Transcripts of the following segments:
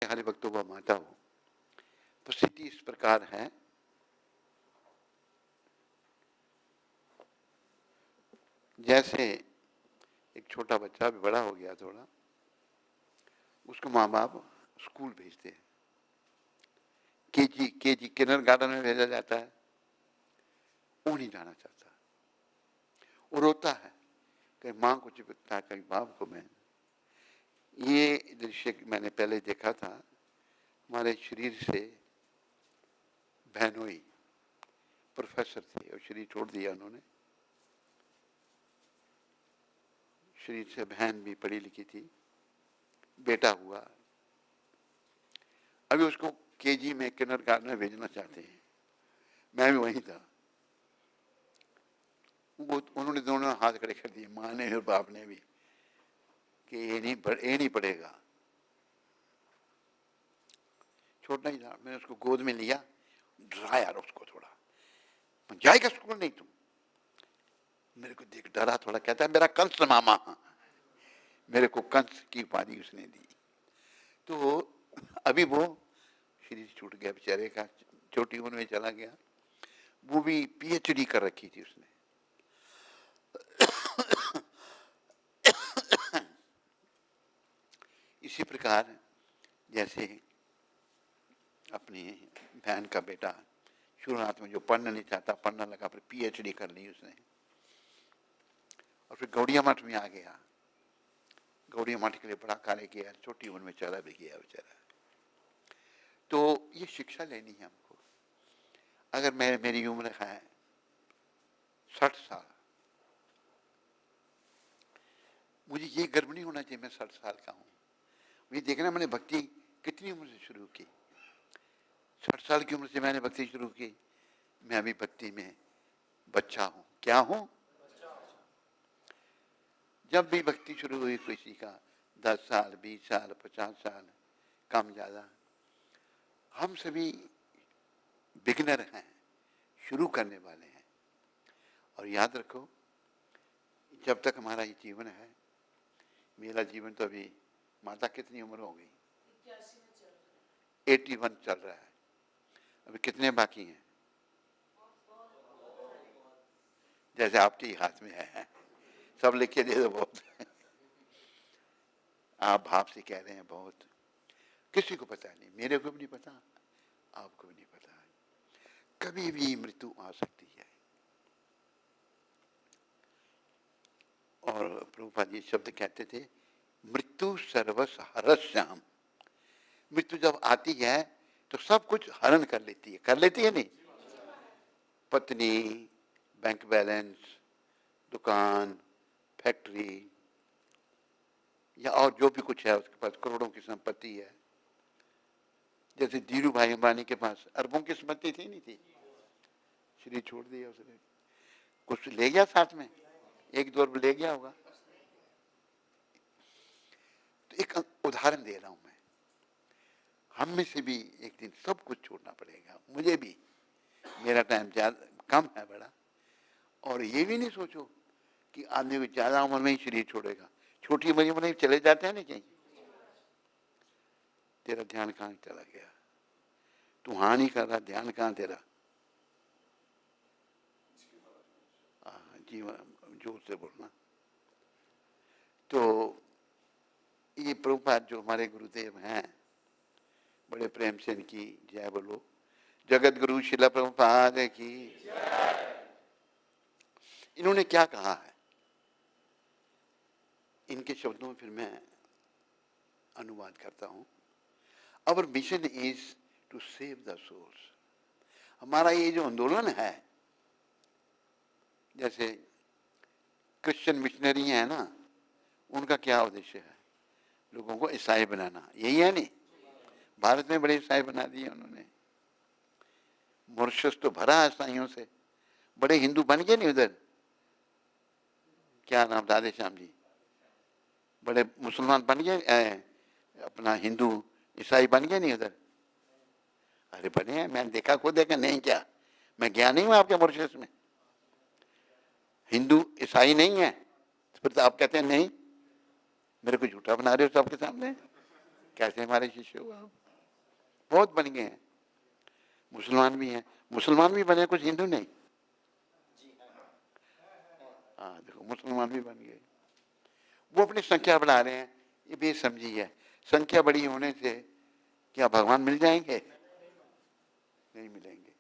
हरि भक्तों का माता हो। परिस्थिति इस प्रकार है, जैसे एक छोटा बच्चा भी बड़ा हो गया थोड़ा, उसको माँ बाप स्कूल भेजते हैं, केजी किंडरगार्टन में भेजा जाता है। वो नहीं जाना चाहता, वो रोता है, कहीं माँ को चिपकता है, कहीं बाप को। मैं ये दृश्य मैंने पहले देखा था। हमारे शरीर से बहनोई प्रोफेसर थे और शरीर छोड़ दिया उन्होंने। शरीर से बहन भी पढ़ी लिखी थी, बेटा हुआ, अभी उसको केजी में किंडरगार्टन में भेजना चाहते हैं। मैं भी वहीं था। वो उन्होंने दोनों हाथ खड़े कर दिए, माँ ने और बाप ने भी, कि ये नहीं पढ़ेगा। छोटा ही था, मैंने उसको गोद में लिया, डराया उसको थोड़ा, जाएगा स्कूल नहीं तुम। मेरे को देख डरा थोड़ा, कहता है मेरा कंस मामा। मेरे को कंस की उपाधि उसने दी। तो अभी वो शरीर छूट गया बेचारे का, छोटी उम्र में चला गया। वो भी पीएचडी कर रखी थी उसने। इसी प्रकार जैसे अपनी बहन का बेटा शुरुआत में जो पढ़ना नहीं चाहता, पढ़ने लगा, फिर पीएचडी कर ली उसने, और फिर गौड़िया मठ में आ गया। गौड़िया मठ के लिए बड़ा कार्य किया, छोटी उम्र में चला भी गया बेचारा। तो ये शिक्षा लेनी है हमको। अगर मेरी उम्र है 60 साल, मुझे ये गर्व नहीं होना चाहिए मैं 60 साल का हूँ। मुझे देखना मैंने भक्ति कितनी उम्र से शुरू की। 60 साल की उम्र से मैंने भक्ति शुरू की। मैं अभी भक्ति में बच्चा हूँ। क्या हूँ? जब भी भक्ति शुरू हुई किसी का 10 साल, 20 साल, 50 साल, कम ज्यादा, हम सभी बिगनर हैं, शुरू करने वाले हैं। और याद रखो, जब तक हमारा ये जीवन है, मेरा जीवन तो अभी, माता कितनी उम्र हो गई? 81 चल रहा है। अभी कितने बाकी हैं? जैसे आपके ही हाथ में है, सब लिखे दे दो बहुत। आप भाव से कह रहे हैं बहुत, किसी को पता नहीं, मेरे को भी नहीं पता, आपको भी नहीं पता। कभी भी मृत्यु आ सकती है। और प्रभुपाद जी शब्द कहते थे, मृत्यु सर्वस हरस्याम। मृत्यु जब आती है तो सब कुछ हरण कर लेती है नहीं? पत्नी, बैंक बैलेंस, दुकान, फैक्ट्री, या और जो भी कुछ है, उसके पास करोड़ों की संपत्ति है। जैसे धीरू भाई अंबानी के पास अरबों की संपत्ति थी, नहीं थी? शरीर छोड़ दिया उसने। कुछ ले गया साथ में, 1-2 अरब ले गया होगा। तो एक उदाहरण दे रहा हूं मैं, हम में से भी एक दिन सब कुछ छोड़ना पड़ेगा। मुझे भी, मेरा टाइम कम है बड़ा। और ये भी नहीं सोचो कि आदमी को ज्यादा उम्र में ही शरीर छोड़ेगा। छोटी उम्र में चले जाते हैं ना कहीं, तेरा ध्यान कहाँ चला गया? तू हाँ नहीं कर रहा, ध्यान कहाँ तेरा? जीवन जोर से बोलना। तो ये प्रभुपाद जो हमारे गुरुदेव हैं, बड़े प्रेम से इनकी जय बोलो। जगत गुरु शिला प्रभुपाद की। इन्होंने क्या कहा है, इनके शब्दों में फिर मैं अनुवाद करता हूं। Our mission is to save the souls. हमारा ये जो आंदोलन है, जैसे क्रिश्चियन मिशनरी है ना, उनका क्या उद्देश्य है? लोगों को ईसाई बनाना, यही है नहीं? भारत में बड़े ईसाई बना दिए उन्होंने। मॉरिशस तो भरा है ईसाइयों से, बड़े हिंदू बन गए नहीं उधर। क्या नाम, राधे श्याम जी, बड़े मुसलमान बन गए, अपना हिंदू ईसाई बन गए नहीं उधर? अरे बने हैं, मैंने देखा, खुद देखा नहीं? क्या मैं गया नहीं हूं आपके मॉरिशस में? हिंदू ईसाई नहीं है, तो फिर तो आप कहते हैं नहीं। मेरे को झूठा बना रहे हो सबके सामने, कैसे हमारे शिष्य हो आप? बहुत बन गए हैं, मुसलमान भी हैं, मुसलमान भी बने, कुछ हिंदू नहीं। हाँ देखो, मुसलमान भी बन गए। वो अपनी संख्या बढ़ा रहे हैं, ये बेसमझी है। संख्या बड़ी होने से क्या भगवान मिल जाएंगे? नहीं मिलेंगे।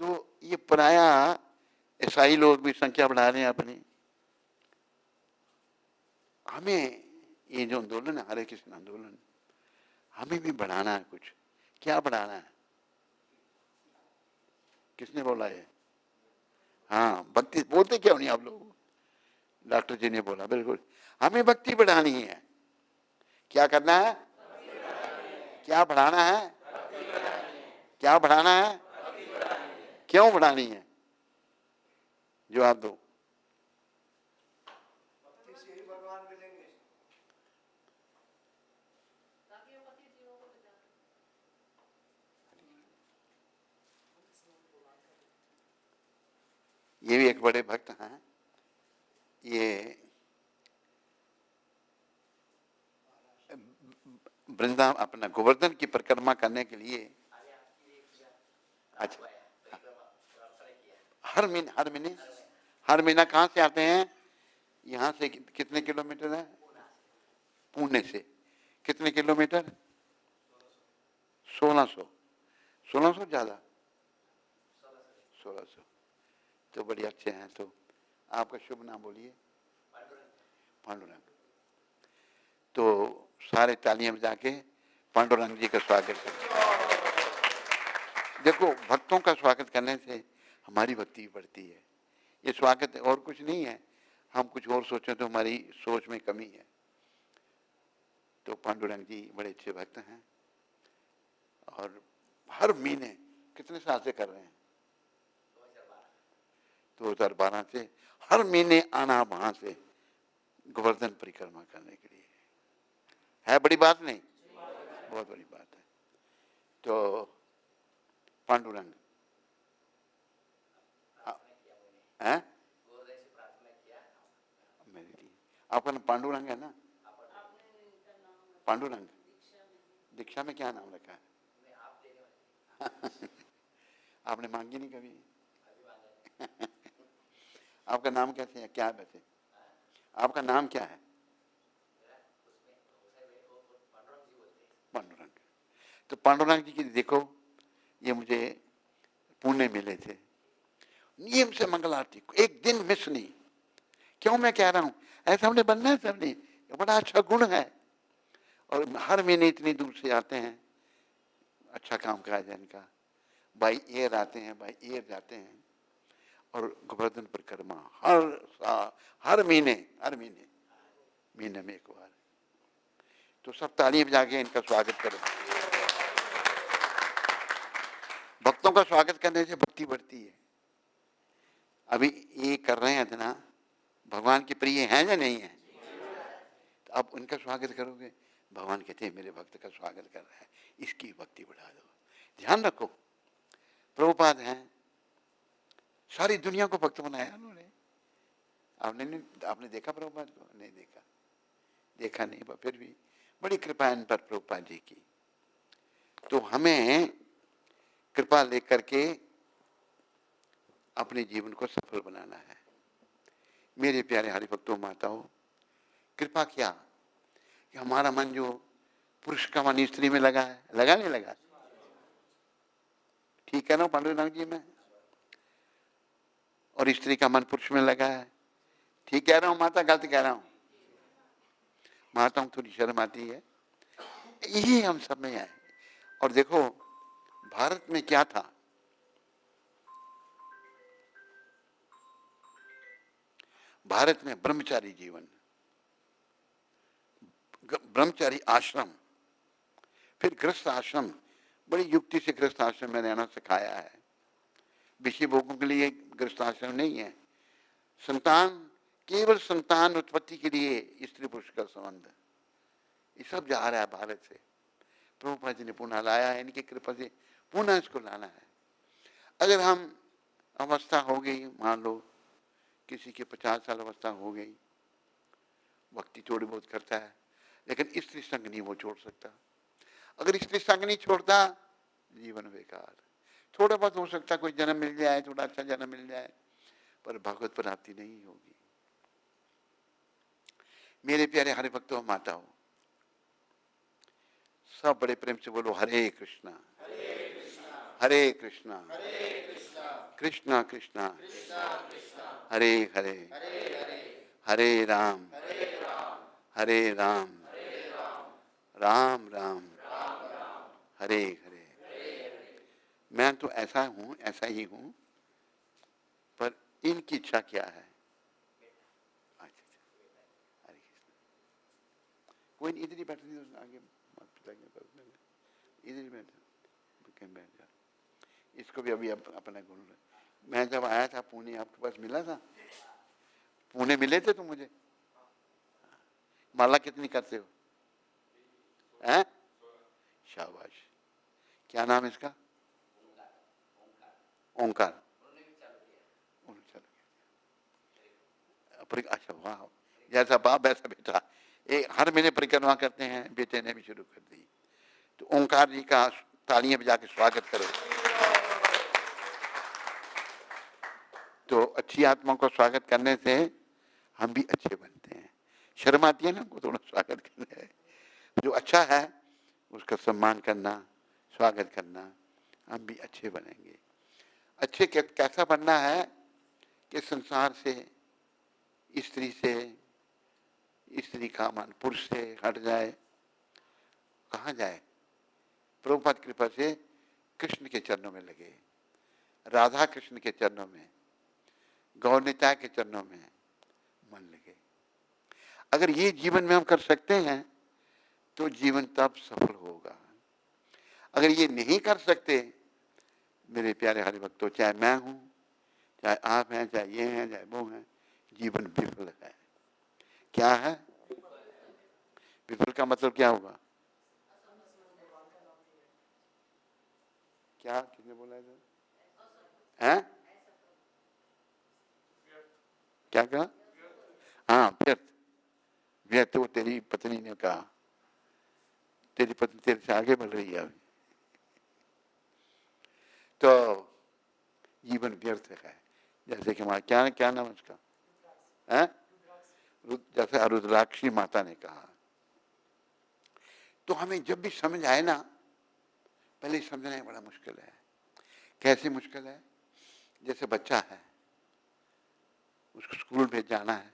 तो ये पराया ईसाई लोग भी संख्या बढ़ा रहे हैं अपनी। हमें ये जो आंदोलन है, हरे कृष्ण आंदोलन, हमें भी बढ़ाना है कुछ। क्या बढ़ाना है? किसने बोला है? हाँ, भक्ति बोलते क्यों नहीं आप लोग? डॉक्टर जी ने बोला, बिल्कुल हमें भक्ति बढ़ानी है। क्या करना है? क्या बढ़ाना है? क्या बढ़ाना है? क्यों बढ़ानी है? जवाब दो। ये भी एक बड़े भक्त हैं, ये वृंदावन अपना गोवर्धन की परिक्रमा करने के लिए, अच्छा, हर महीना कहाँ से आते हैं? यहाँ से कितने किलोमीटर है? पुणे से कितने किलोमीटर? 1600। 1600 ज्यादा, 1600 तो बड़ी अच्छे हैं। तो आपका शुभ नाम बोलिए। पांडुरंग। तो सारे तालियां बजा के पांडुरंग जी का स्वागत करें। देखो, भक्तों का स्वागत करने से हमारी भक्ति बढ़ती है। ये स्वागत और कुछ नहीं है, हम कुछ और सोचें तो हमारी सोच में कमी है। तो पांडुरंग जी बड़े अच्छे भक्त हैं और हर महीने कितने साल से कर रहे हैं? 2012 से हर महीने आना वहां से गोवर्धन परिक्रमा करने के लिए। है बड़ी बात नहीं? बहुत बड़ी बात है। तो पांडुरंग है मेरे लिए। आपका नाम पांडुरंग है ना? पांडुरंग। दीक्षा में क्या नाम रखा है? आपने मांगी नहीं कभी? आपका नाम कैसे है? क्या है वैसे? आपका नाम क्या है? पांडुरंग। तो पांडुरंग जी की देखो, ये मुझे पुणे मिले थे, नियम से मंगल आरती, एक दिन मिस नहीं। क्यों मैं कह रहा हूं, ऐसा हमने बनना है सबने, बड़ा अच्छा गुण है। और हर महीने इतनी दूर से आते हैं, अच्छा काम काज है इनका। बाई एयर आते हैं, बाई एयर जाते हैं और गोवर्धन परिक्रमा हर साल, हर महीने महीने में एक बार। तो सब तालियां बजा के इनका स्वागत करें। भक्तों का स्वागत करने से भक्ति बढ़ती है। अभी ये कर रहे हैं इतना, भगवान के प्रिय हैं या नहीं है? तो अब उनका स्वागत करोगे, भगवान कहते हैं मेरे भक्त का स्वागत कर रहा है, इसकी भक्ति बढ़ा दो। ध्यान रखो, प्रभुपाद हैं, सारी दुनिया को भक्त बनाया उन्होंने। आपने देखा प्रभुपाद को? नहीं देखा नहीं, पर फिर भी बड़ी कृपा इन पर प्रभुपाद जी की। तो हमें कृपा लेकर के अपने जीवन को सफल बनाना है। मेरे प्यारे हरिभक्तों, माताओं, कृपा क्या कि हमारा मन जो पुरुष का मन स्त्री में लगा है, लगा नहीं लगा? ठीक है ना पांडुरंग जी में? और स्त्री का मन पुरुष में लगा है। ठीक कह रहा हूं माता? गलत कह रहा हूं? माताओं थोड़ी शर्म आती है, यही हम सब में है। और देखो, भारत में क्या था, भारत में ब्रह्मचारी जीवन, ब्रह्मचारी आश्रम, फिर गृहस्थ आश्रम। बड़ी युक्ति से गृहस्थ आश्रम में रहना सिखाया है। विषय भोगों के लिए गृहस्थ आश्रम नहीं है। संतान, केवल संतान उत्पत्ति के लिए स्त्री पुरुष का संबंध, ये सब जा रहा है भारत से। प्रभुपाद जी ने पुनः लाया है, इनकी कृपा से पुनः इसको लाना है। अगर हम अवस्था हो गई, मान लो किसी की 50 साल अवस्था हो गई, भक्ति थोड़ी बहुत करता है, लेकिन स्त्री संग नहीं वो छोड़ सकता। अगर स्त्री संग नहीं छोड़ता, जीवन बेकार। थोड़ा बहुत हो सकता कोई जन्म मिल जाए, थोड़ा अच्छा जन्म मिल जाए, पर भगवत प्राप्ति नहीं होगी। मेरे प्यारे हरि भक्तों, माताओं, सब बड़े प्रेम से बोलो हरे कृष्णा हरे कृष्णा कृष्णा कृष्णा हरे हरे हरे राम राम राम हरे हरे। मैं तो ऐसा हूं, ऐसा ही हूं, पर इनकी इच्छा क्या है? अच्छा, हरे कृष्ण। कोई इधर ही बैठ, आगे इधर ही बैठ जा। इसको भी अभी अपना गुरु। मैं जब आया था पुणे, आपके पास मिला था? पुणे मिले थे तुम मुझे? माला कितनी करते हो? हैं? शाबाश। क्या नाम इसका? ओंकार। अच्छा, वाह, जैसा बाप वैसा बेटा। हर महीने परिक्रमा करते हैं, बेटे ने भी शुरू कर दी। तो ओंकार जी का तालियां बजा के स्वागत करो। तो अच्छी आत्मा को स्वागत करने से हम भी अच्छे बनते हैं। शर्म आती है ना हमको थोड़ा स्वागत करने। जो अच्छा है उसका सम्मान करना, स्वागत करना, हम भी अच्छे बनेंगे। अच्छे कैसा बनना है कि संसार से, स्त्री का मान पुरुष से हट जाए। कहाँ जाए? प्रभुपाद कृपा से कृष्ण के चरणों में लगे, राधा कृष्ण के चरणों में, गौरनिताय के चरणों में मन लगे। अगर ये जीवन में हम कर सकते हैं तो जीवन तब सफल होगा। अगर ये नहीं कर सकते, मेरे प्यारे हरि भक्तों, चाहे मैं हूं, चाहे आप हैं, चाहे ये हैं, चाहे वो हैं, जीवन विफल है। क्या है विफल का मतलब? क्या होगा? क्या किसने बोला है? क्या कहा? हाँ, व्यर्थ। व्यर्थ वो तेरी पत्नी ने कहा। तेरी पत्नी तेरे से आगे बढ़ रही है अभी, तो जीवन व्यर्थ है। जैसे कि हमारा क्या नाम है उसका? है जैसे रुद्राक्षी माता ने कहा। तो हमें जब भी समझ आए ना, पहले समझना बड़ा मुश्किल है। कैसे मुश्किल है? जैसे बच्चा है, उसको स्कूल भेज जाना है,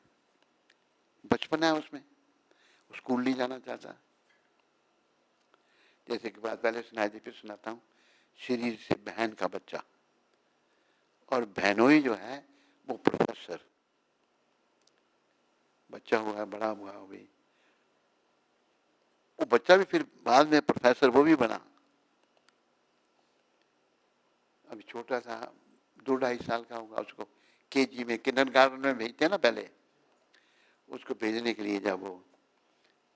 बचपन है उसमें, स्कूल नहीं जाना चाहता। जैसे कि बात पहले सुनाई थी, फिर सुनाता हूँ। शरीर से बहन का बच्चा, और बहनोई जो है वो प्रोफेसर। बच्चा हुआ, बड़ा हुआ भी, वो बच्चा भी फिर बाद में प्रोफेसर वो भी बना। अभी छोटा सा 2-2.5 साल का होगा, उसको केजी में, किंडरगार्टन में भेजते हैं ना पहले। उसको भेजने के लिए जब वो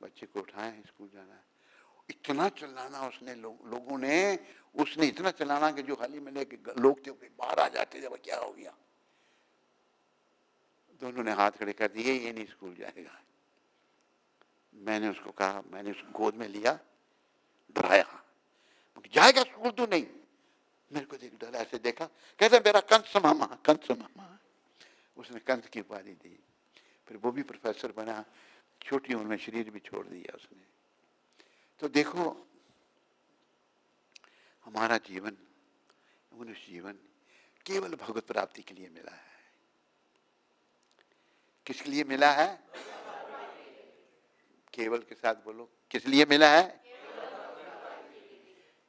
बच्चे को उठाए, स्कूल जाना है, इतना चिल्लाना उसने, लोगों ने, उसने इतना चिल्लाना कि जो हाली में लेके लोग थे बाहर आ जाते, जब क्या हो गया। दोनों ने हाथ खड़े कर दिए, ये नहीं स्कूल जाएगा। मैंने उसको कहा, मैंने उसको गोद में लिया, डराया, जाएगा स्कूल तो नहीं। मेरे को देख डरा, ऐसे देखा, कहते मेरा कंस मामा, कंस मामा। उसने कंस की उपाधि दी। फिर वो भी प्रोफेसर बना, छोटी उम्र में शरीर भी छोड़ दिया उसने। तो देखो, हमारा जीवन, मनुष्य जीवन केवल भगवत प्राप्ति के लिए मिला है। किसके लिए मिला है? केवल के साथ बोलो, किस लिए मिला है?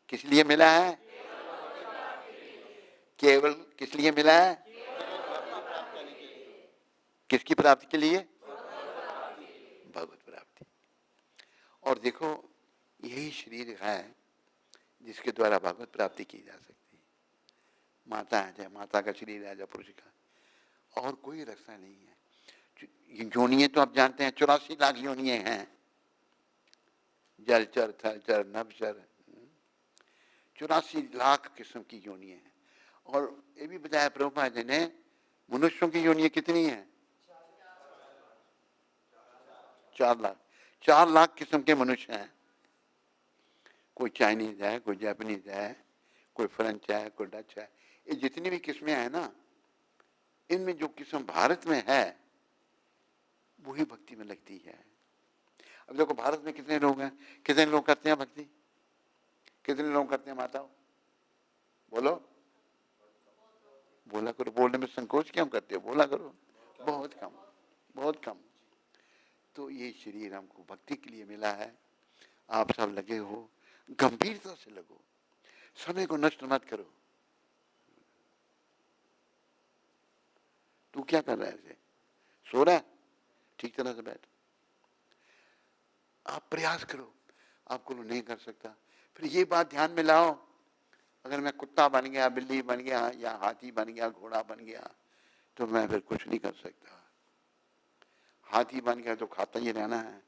किस लिए मिला है? केवल किस लिए मिला है? किसकी प्राप्ति के लिए? भगवत प्राप्ति। और देखो, यही शरीर है जिसके द्वारा भगवत प्राप्ति की जा सकती है। माता है, चाहे माता का शरीर है, चाहे पुरुष का, और कोई रास्ता नहीं है। योनियां तो आप जानते हैं, 84 लाख योनियां हैं। जलचर, थलचर, नभचर, 84 लाख किस्म की योनियां हैं। और ये भी बताया प्रभुपाद जी ने, मनुष्यों की योनियां कितनी हैं? 4 लाख। 4 लाख किस्म के मनुष्य हैं। कोई चाइनीज है, कोई जापानीज है, कोई फ्रेंच है, कोई डच है। ये जितनी भी किस्में हैं ना, इनमें जो किस्म भारत में है वही भक्ति में लगती है। अब देखो भारत में कितने लोग हैं, कितने लोग करते हैं भक्ति, कितने लोग करते हैं माताओं, बोलो, बोला करो, बोलने में संकोच क्यों करते हो, बोला करो, बहुत कम, बहुत कम। तो ये शरीर हमको भक्ति के लिए मिला है। आप सब लगे हो, गंभीरता से लगो, समय को नष्ट मत करो। तू क्या कर रहा है, ऐसे सो रहा है, ठीक तरह से बैठ, आप प्रयास करो। आपको नहीं कर सकता, फिर ये बात ध्यान में लाओ, अगर मैं कुत्ता बन गया, बिल्ली बन गया, या हाथी बन गया, घोड़ा बन गया, तो मैं फिर कुछ नहीं कर सकता। हाथी बन गया तो खाता ही रहना है,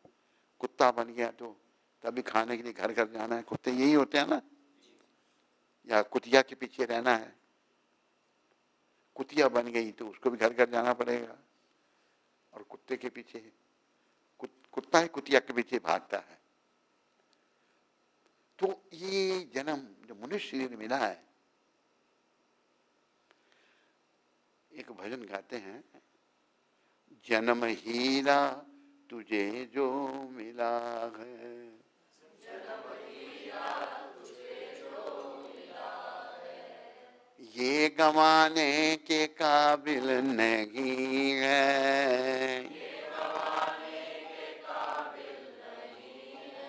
कुत्ता बन गया तो तभी खाने के लिए घर घर जाना है। कुत्ते यही होते हैं ना, या कुतिया के पीछे रहना है। कुतिया बन गई तो उसको भी घर घर जाना पड़ेगा, और कुत्ते के पीछे, कुत्ता ही कुतिया के पीछे भागता है। तो ये जन्म जो मनुष्य शरीर मिला है, एक भजन गाते हैं, जन्म हीरा तुझे जो मिला है, जन्म हीरा तुझे जो मिला है, ये गंवाने के काबिल नहीं है, ये गंवाने के काबिल नहीं है,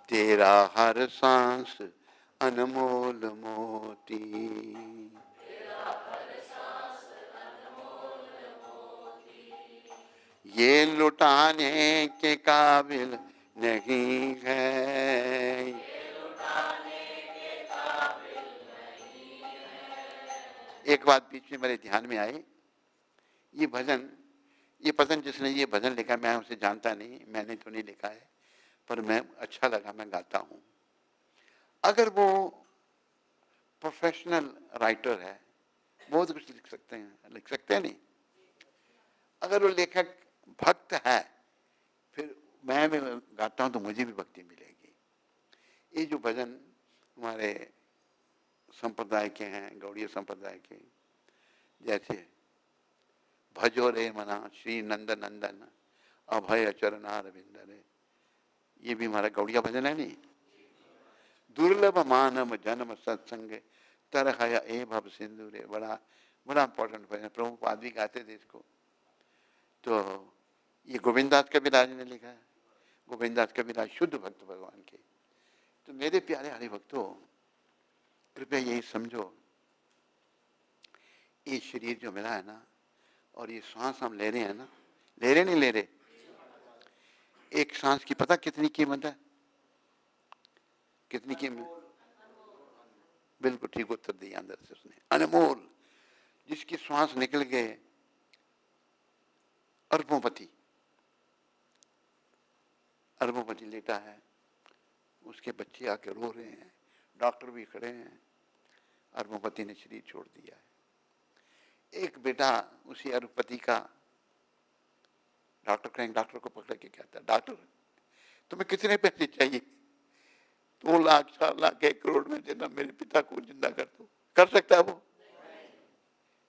तेरा हर सांस अनमोल मोती, ये लुटाने के काबिल नहीं है, ये लुटाने के काबिल नहीं है। एक बात बीच में मेरे ध्यान में आई, ये भजन, ये पता जिसने ये भजन लिखा, मैं उसे जानता नहीं, मैंने तो नहीं लिखा है, पर मैं अच्छा लगा, मैं गाता हूँ। अगर वो प्रोफेशनल राइटर है, बहुत कुछ लिख सकते हैं, लिख सकते हैं नहीं। अगर वो लेखक भक्त है, फिर मैं भी गाता हूं तो मुझे भी भक्ति मिलेगी। ये जो भजन हमारे संप्रदाय के हैं, गौड़ीय संप्रदाय के, जैसे भजो रे मना श्री नंद नंदन अभय चरणार विंदरे, ये भी हमारा गौड़िया भजन है नहीं। दुर्लभ मानव जन्म सत्संग तरह ए भव सिंधु रे, बड़ा बड़ा इंपॉर्टेंट भजन, प्रभुपाद भी गाते थे इसको। तो ये गोविंदास कबीराज ने लिखा है, गोविंदास कबीराज शुद्ध भक्त भगवान के। तो मेरे प्यारे हरि भक्तों, कृपया यही समझो, ये शरीर जो मिला है ना, और ये सांस हम ले रहे हैं ना, ले रहे नहीं ले रहे, एक सांस की पता कितनी कीमत है, कितनी कीमत, बिल्कुल ठीक उत्तर दिया अंदर से उसने, अनमोल। जिसकी श्वास निकल गए, अरबोपति, अरबोपति लेटा है, उसके बच्चे आके रो रहे हैं, डॉक्टर भी खड़े हैं, अरबोपति ने शरीर छोड़ दिया है। एक बेटा उसी अरबोपति का, डॉक्टर कहेंगे, डॉक्टर को पकड़ के कहता है, डॉक्टर तुम्हें कितने पैसे चाहिए, 2 लाख 4 लाख 1 करोड़ में देना, मेरे पिता को जिंदा कर दो। कर सकता है वो?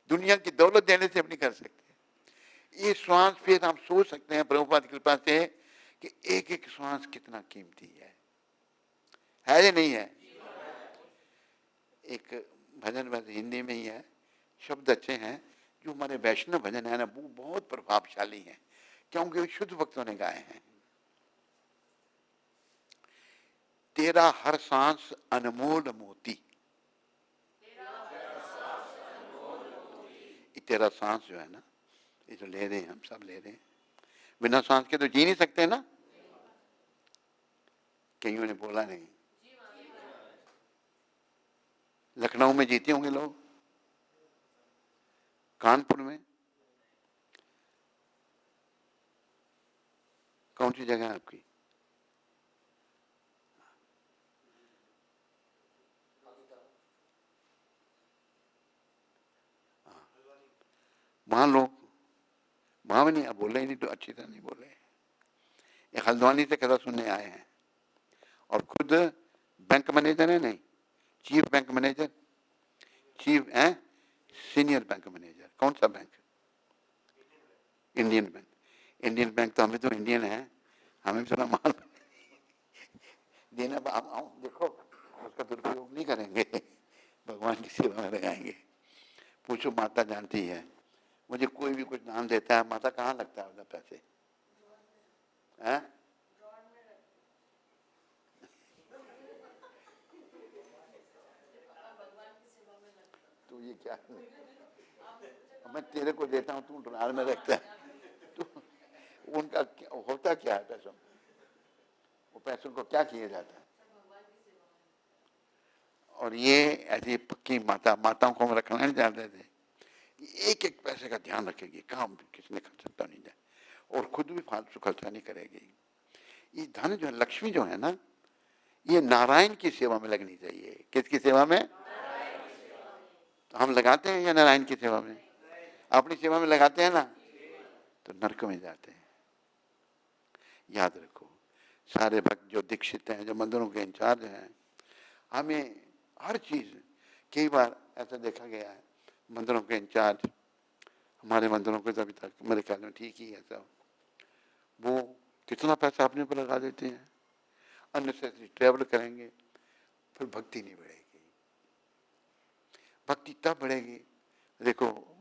दुनिया की दौलत देने से हम नहीं कर सकते। ये श्वास फिर हम सोच सकते हैं प्रभुपाद की कृपा से कि एक एक श्वास कितना कीमती है या नहीं है? एक भजन वैसे हिंदी में ही है, शब्द अच्छे हैं, जो हमारे वैष्णव भजन है ना, वो बहुत प्रभावशाली हैं, क्योंकि वे शुद्ध भक्तों ने गाए हैं। तेरा हर सांस अनमोल मोती, तेरा सांस जो है ना, ये जो ले रहे हैं, हम सब ले रहे हैं, बिना सांस के तो जी नहीं सकते ना। कईयों ने बोला नहीं, लखनऊ में जीते होंगे लोग, कानपुर में, कौन सी जगह है आपकी? वहां लोग, वहां भी नहीं, अब बोले ही नहीं तो अच्छी तरह नहीं बोले। ये हल्द्वानी से कथा सुनने आए हैं, और खुद बैंक मैनेजर है, नहीं चीफ बैंक मैनेजर, चीफ है, सीनियर बैंक मैनेजर। कौन सा bank? Indian bank. Indian bank तो हमें तो इंडियन है, हमें थोड़ा माल देना। देखो उसका दुरुपयोग नहीं करेंगे, भगवान की सेवा में लगाएंगे। पूछो, माता जानती है, मुझे कोई भी कुछ नाम देता है, माता कहाँ लगता है उधर पैसे? हैं? तो ये क्या है? मैं तेरे को देता हूँ, तू ड्रार में रखता है। तो उनका होता क्या है पैसों? वो पैसों को क्या किया जाता है? और ये ऐसी पक्की माताओं को हम रखना नहीं चाहते थे। एक एक पैसे का ध्यान रखेगी, काम किसने खर्चा नहीं जाए, और खुद भी फालतू खर्चा नहीं करेगी। ये धन जो है, लक्ष्मी जो है ना, ये नारायण की सेवा में लगनी चाहिए। किसकी सेवा में? तो हम लगाते हैं या नारायण की सेवा में? अपनी सेवा में लगाते हैं ना, तो नरक में जाते हैं। याद रखो, सारे भक्त जो दीक्षित हैं, जो मंदिरों के इंचार्ज हैं, हमें हर चीज, कई बार ऐसा देखा गया है, मंदिरों के इंचार्ज, हमारे मंदिरों को अभी तक मेरे ख्याल में ठीक ही है सब, वो कितना पैसा अपने पर लगा देते हैं, अननेसेसरी ट्रैवल करेंगे, फिर भक्ति नहीं बढ़ेगी। भक्ति तब बढ़ेगी, देखो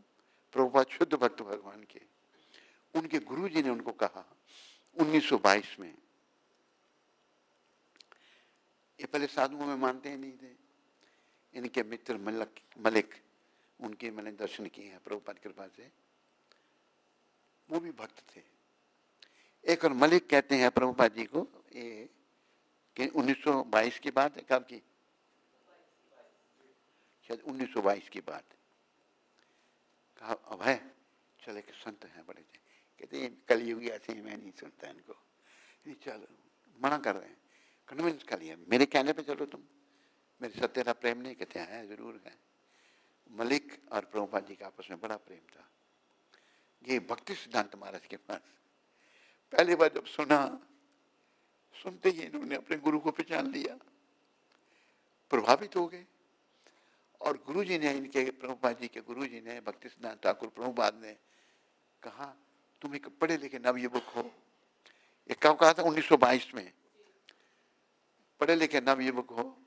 प्रभुपाद शुद्ध भक्त भगवान के, उनके गुरुजी ने उनको कहा 1922 में, ये पहले साधुओं में मानते ही नहीं थे, इनके मित्र मलिक, उनके मैंने दर्शन किए हैं प्रभुपाद कृपा से, वो भी भक्त थे। एक और मलिक कहते हैं प्रभुपाद जी को, ये कि 1922 की बात है, कब की? शायद 1922 की बात। कहा अब है, चले के संत हैं बड़े थे, कहते हैं कलयुगी ऐसे ही, मैं नहीं सुनता इनको, चलो मना कर रहे हैं, कन्विंस कर लिया, मेरे कहने पे चलो तुम, मेरे साथ तेरा प्रेम नहीं? कहते हैं जरूर है। मलिक और प्रभुपाद जी का आपस में बड़ा प्रेम था। ये भक्ति सिद्धांत महाराज के पास पहली बार जब सुना, सुनते ही इन्होंने अपने गुरु को पहचान लिया, प्रभावित हो गए, और गुरुजी ने, इनके प्रभुपाद जी के गुरुजी ने, भक्ति सिद्धांत ठाकुर प्रभुपाद ने कहा, तुम एक पढ़े लिखे नवयुवक हो। एक कब कहा था? 1922 में। पढ़े लिखे नवयुवक हो,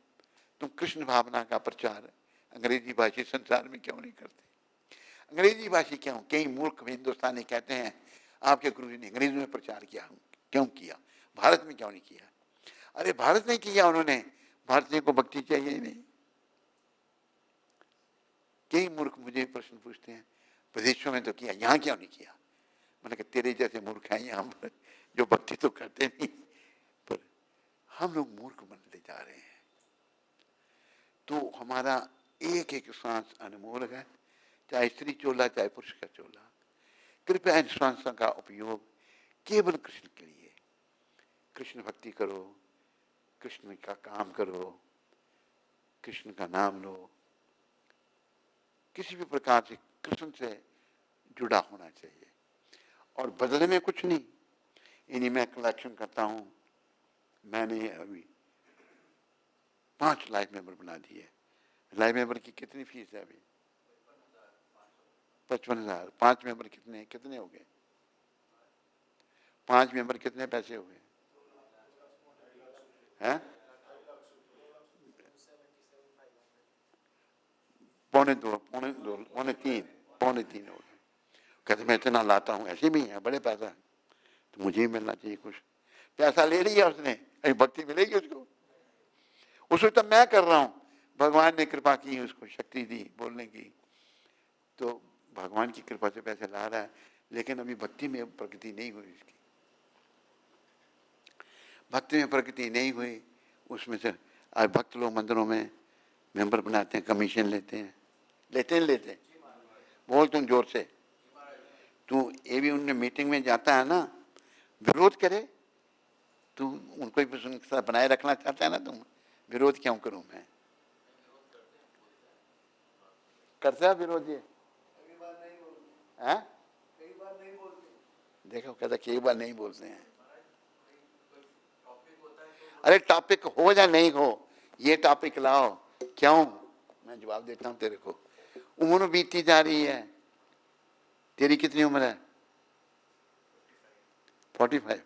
तुम कृष्ण भावना का प्रचार अंग्रेजी भाषी संसार में क्यों नहीं करते? अंग्रेजी भाषी क्यों? कई मूर्ख हिंदुस्तानी कहते हैं आपके गुरुजी ने अंग्रेजी में प्रचार किया, क्यों किया? भारत में क्यों नहीं किया? अरे भारत में किया उन्होंने, भारतीय को भक्ति चाहिए ही नहीं। कई मूर्ख मुझे प्रश्न पूछते हैं, प्रदेशों में तो किया, यहाँ क्यों नहीं किया? मैंने कहा तेरे जैसे मूर्ख हैं यहाँ पर, जो भक्ति तो करते नहीं, पर हम लोग मूर्ख बनते जा रहे हैं। तो हमारा एक एक श्वास अनमोल है, चाहे स्त्री चोला चाहे पुरुष का चोला। कृपया इन श्वासों का उपयोग केवल कृष्ण के लिए, कृष्ण भक्ति करो, कृष्ण का काम करो, कृष्ण का नाम लो, किसी भी प्रकार से कृष्ण से जुड़ा होना चाहिए, और बदले में कुछ नहीं। इन्हीं में कलेक्शन करता हूं, मैंने अभी 5 लाइफ मेंबर बना दिए। लाइफ मेंबर की कितनी फीस है अभी? 55,000। 5 मेंबर कितने हो गए? 5 मेंबर कितने पैसे हो गए हैं? 3.5 हो गए। कहते मैं इतना लाता हूँ, ऐसे भी है बड़े पैसा, तो मुझे ही मिलना चाहिए कुछ। पैसा ले लिया उसने, अभी भक्ति मिलेगी उसको? उसको तो मैं कर रहा हूँ, भगवान ने कृपा की, उसको शक्ति दी बोलने की, तो भगवान की कृपा से पैसे ला रहा है, लेकिन अभी भक्ति में प्रगति नहीं हुई उसकी। भक्ति में प्रगति नहीं हुई, उसमें से आज भक्त लोग मंदिरों में मेंबर बनाते हैं, कमीशन लेते हैं, लेते हैं। बोल तुम जोर से। तू ये भी उनने मीटिंग में जाता है ना, विरोध करे, तू उनको भी बनाए रखना चाहता है ना, तुम विरोध क्यों करूं मैं? करता है विरोध ये? देखो कहता कई बार नहीं बोलते हैं। अरे टॉपिक हो या नहीं हो, ये टॉपिक लाओ। क्यों? मैं जवाब देता हूं तेरे को। उम्र बीतती जा रही है। तेरी कितनी उम्र है? 45,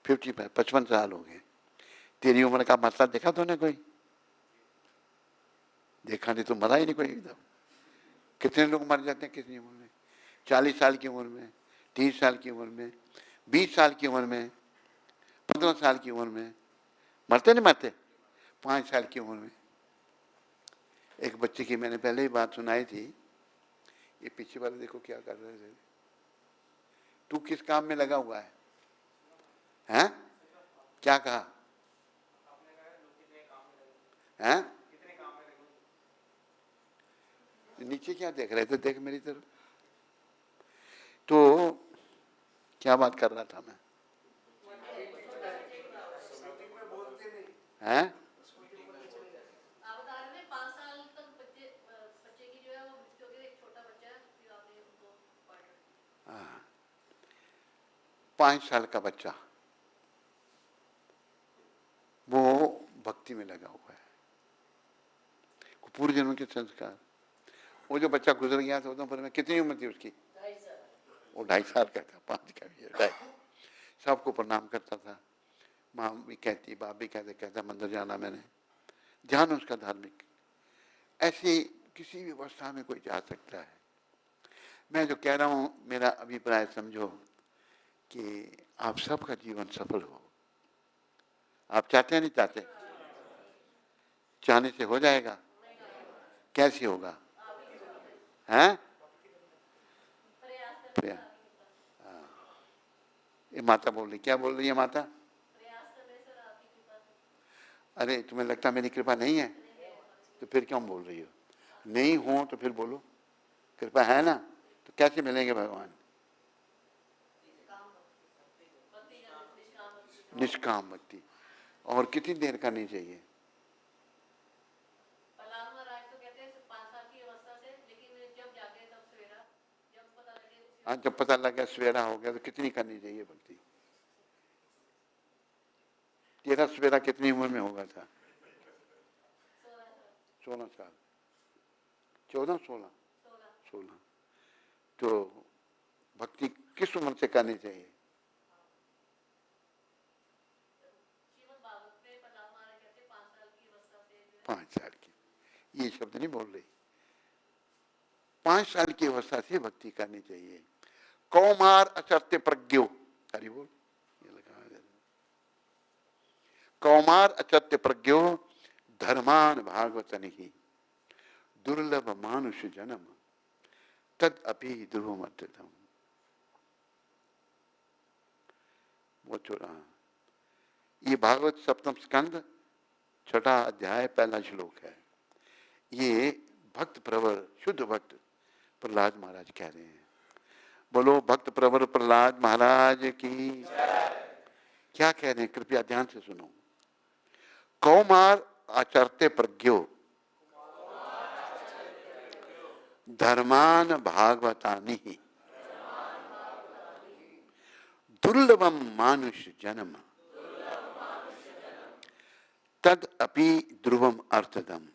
55, 55 साल हो गए। तेरी उम्र का मतलब देखा तूने कोई? देखा नहीं तो मरा ही नहीं कोई एकदम। कितने लोग मर जाते हैं कितनी उम्र में? 40 साल की उम्र में, 30 साल की उम्र में, 20 साल की उम्र में, 15 साल की उम्र में। मरते नहीं मरते? 5 साल की उम्र में। एक बच्चे की मैंने पहले ही बात सुनाई थी। ये पीछे वाले देखो क्या कर रहे थे। तू किस काम में लगा हुआ है? हैं? क्या कहा? हैं? नीचे क्या देख रहे थे? देख मेरी तरफ। तो क्या बात कर रहा था मैं? हैं? हाँ, 5 साल का बच्चा वो भक्ति में लगा हुआ है। पूर्व जन्म के संस्कार। वो जो बच्चा गुजर गया था उधमपुर में, कितनी उम्र थी उसकी? वो 2.5 साल का था, 5 का भी है, 2.5। सबको प्रणाम करता था। माँ भी कहती, बाप भी कहता मंदिर जाना मैंने। ध्यान उसका धार्मिक। ऐसे किसी भी अवस्था में कोई जा सकता है। मैं जो कह रहा हूं, मेरा अभिप्राय समझो कि आप सबका जीवन सफल हो। आप चाहते हैं नहीं चाहते? चाहने से हो जाएगा? कैसे होगा? हैं? प्रयास। ये माता बोल रही, क्या बोल रही है माता? अरे तुम्हें लगता मेरी कृपा नहीं है तो फिर क्यों बोल रही हो? नहीं हो तो फिर बोलो कृपा है ना। तो कैसे मिलेंगे भगवान? निष्काम भक्ति। और कितनी देर करनी चाहिए? हाँ, जब पता लग गया सवेरा हो गया तो कितनी करनी चाहिए भक्ति? तेरा सवेरा कितनी उम्र में होगा था? 16 साल। 14, 16। तो भक्ति किस उम्र से करनी चाहिए? 5 साल की। ये शब्द नहीं बोल रही। 5 साल की अवस्था से भक्ति करनी चाहिए। कौमार अचर्त्य प्रज्ञो, हरि बोल। ये लगा कौमार अचर्त्य प्रज्ञो धर्मान भागवतन ही दुर्लभ मानुष जन्म तद अपि ध्रुवमत्यतम। वो छोड़ा। ये भागवत सप्तम स्कंद 6वां अध्याय 1 श्लोक है। ये भक्त प्रवर शुद्ध भक्त प्रहलाद महाराज कह रहे हैं। बोलो भक्त प्रवर प्रहलाद महाराज की। क्या कह रहे हैं? कृपया ध्यान से सुनो। कौमार आचरते प्रज्ञो धर्मान भागवतानि दुर्लभम मानुष जन्म तद अपि ध्रुवम अर्थदम।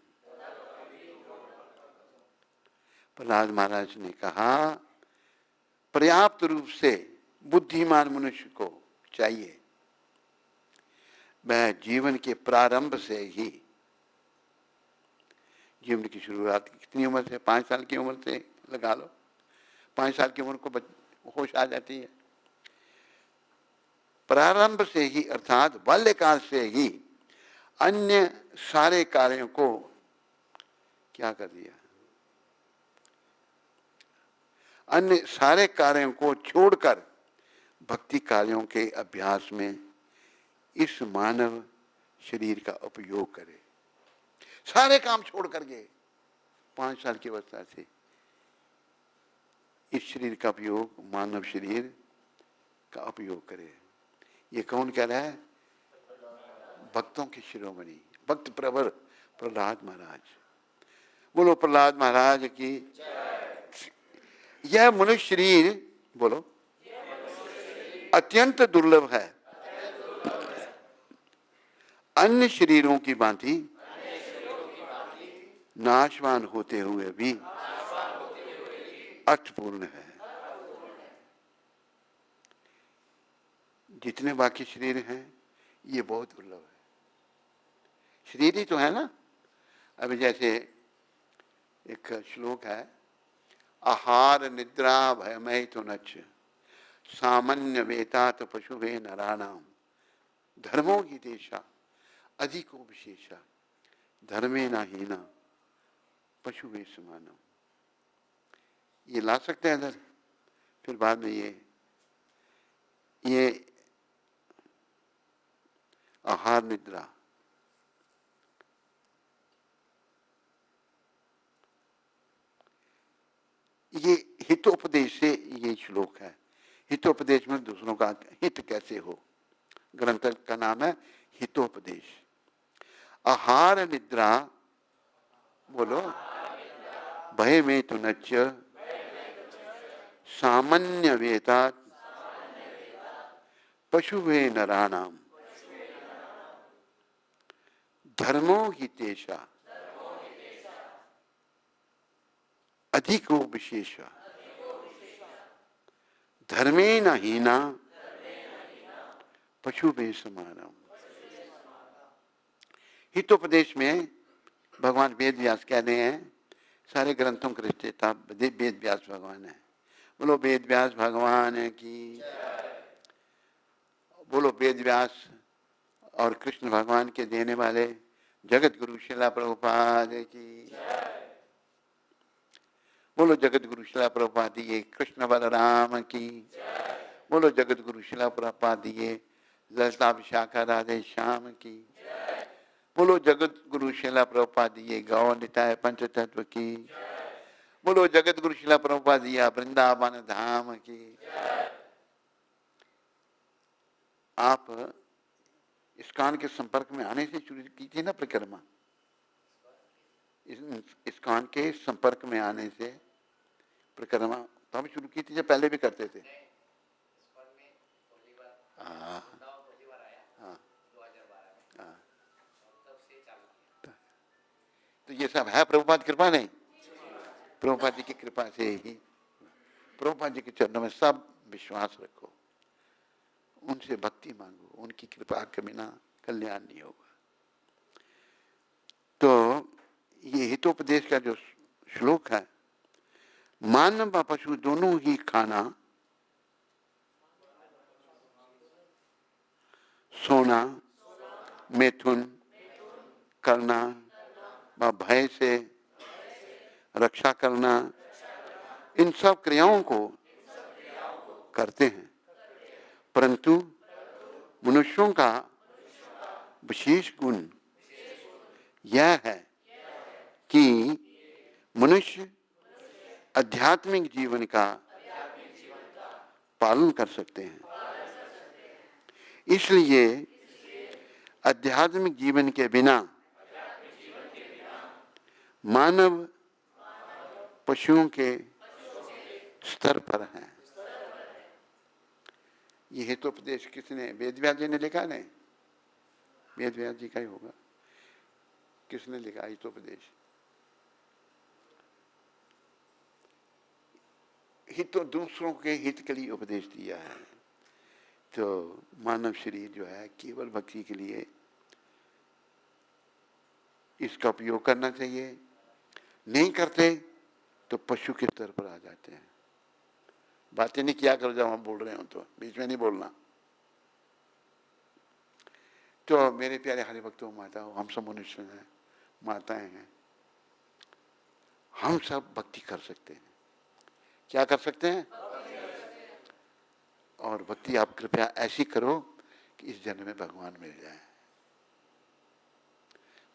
प्रहलाद महाराज ने कहा पर्याप्त रूप से बुद्धिमान मनुष्य को चाहिए वह जीवन के प्रारंभ से ही, जीवन की शुरुआत कितनी उम्र से? 5 साल की उम्र से लगा लो। 5 साल की उम्र को होश आ जाती है। प्रारंभ से ही अर्थात बाल्यकाल से ही अन्य सारे कार्यों को क्या कर दिया? अन्य सारे कार्यों को छोड़कर भक्ति कार्यों के अभ्यास में इस मानव शरीर का उपयोग करे। सारे काम छोड़ करके 5 साल की अवस्था से इस शरीर का उपयोग, मानव शरीर का उपयोग करे। ये कौन कह रहा है? भक्तों के शिरोमणि भक्त प्रवर प्रहलाद महाराज। बोलो प्रहलाद महाराज की। यह मनुष्य शरीर, बोलो, अत्यंत दुर्लभ है। अन्य शरीरों की भांति नाशवान होते हुए भी अर्थपूर्ण है। जितने बाकी शरीर हैं ये बहुत दुर्लभ है। शरीर ही तो है ना। अभी जैसे एक श्लोक है, आहार निद्रा भयमय तो नच सामान्य वेतात पशुवे नराणाम धर्मो ही देशा अधिको विशेषा धर्मे न हीना पशुवे समानम। ये ला सकते हैं इधर, फिर बाद में ये आहार निद्रा, ये हितोपदेश से ये श्लोक है। हितोपदेश में दूसरों का हित कैसे हो, ग्रंथ का नाम है हितोपदेश। आहार निद्रा, बोलो, भय में तो नच सामान्य वेता पशुवे नराणाम धर्मो हितेशा अधिको विशेषा धर्मे न हीना पशुवे समानम। हितोपदेश में भगवान वेद व्यास कह रहे हैं, सारे ग्रंथों के रचयिता वेद व्यास भगवान है। बोलो वेद व्यास भगवान की, बोलो वेद व्यास और कृष्ण भगवान के देने वाले जगत गुरु शिला प्रभुपाद की, बोलो जगत गुरु शिला प्रभुपाद दिए कृष्ण बलराम की, बोलो जगत गुरु शिला प्रभुपाद दिए ललिता विशाखा राधे श्याम की, बोलो जगत गुरु शिला प्रभुपाद दिए गौ निताय पंचतत्व की, बोलो जगत गुरु शिला प्रभुपाद दिया वृंदावन धाम की। आप इस्कॉन के संपर्क में आने से शुरू की थी ना परिक्रमा, इस्कॉन के संपर्क में आने से परिक्रमा तब शुरू की थी, जब पहले भी करते थे। तो ये सब है प्रभुपाद कृपा नहीं, प्रभुपाद जी की कृपा से ही, प्रभुपाद जी के चरणों में सब विश्वास रखो, उनसे भक्ति मांगो, उनकी कृपा के बिना कल्याण नहीं होगा। तो ये हितोपदेश का जो श्लोक है, मानव व पशु दोनों ही खाना, सोना, मैथुन करना व भय से रक्षा करना, इन सब क्रियाओं को करते हैं, परंतु मनुष्यों का विशेष गुण यह है कि मनुष्य आध्यात्मिक जीवन का पालन कर सकते हैं। इसलिए आध्यात्मिक जीवन के बिना मानव पशुओं के स्तर पर हैं। ये हितोपदेश किसने, वेद व्यास जी ने लिखा? नहीं, वेद व्यास जी का ही होगा। किसने लिखा हितोपदेश? हित तो दूसरों के हित के लिए उपदेश दिया है। तो मानव शरीर जो है केवल भक्ति के लिए इसका उपयोग करना चाहिए, नहीं करते तो पशु के स्तर पर आ जाते हैं। बातें नहीं किया करो जब हम बोल रहे हो, तो बीच में नहीं बोलना। तो मेरे प्यारे हरि भक्तों, माताओं, हम सब मनुष्य हैं, माताएं हैं, हम सब भक्ति कर सकते हैं। क्या कर सकते हैं? और भक्ति आप कृपया ऐसी करो कि इस जन्म में भगवान मिल जाए।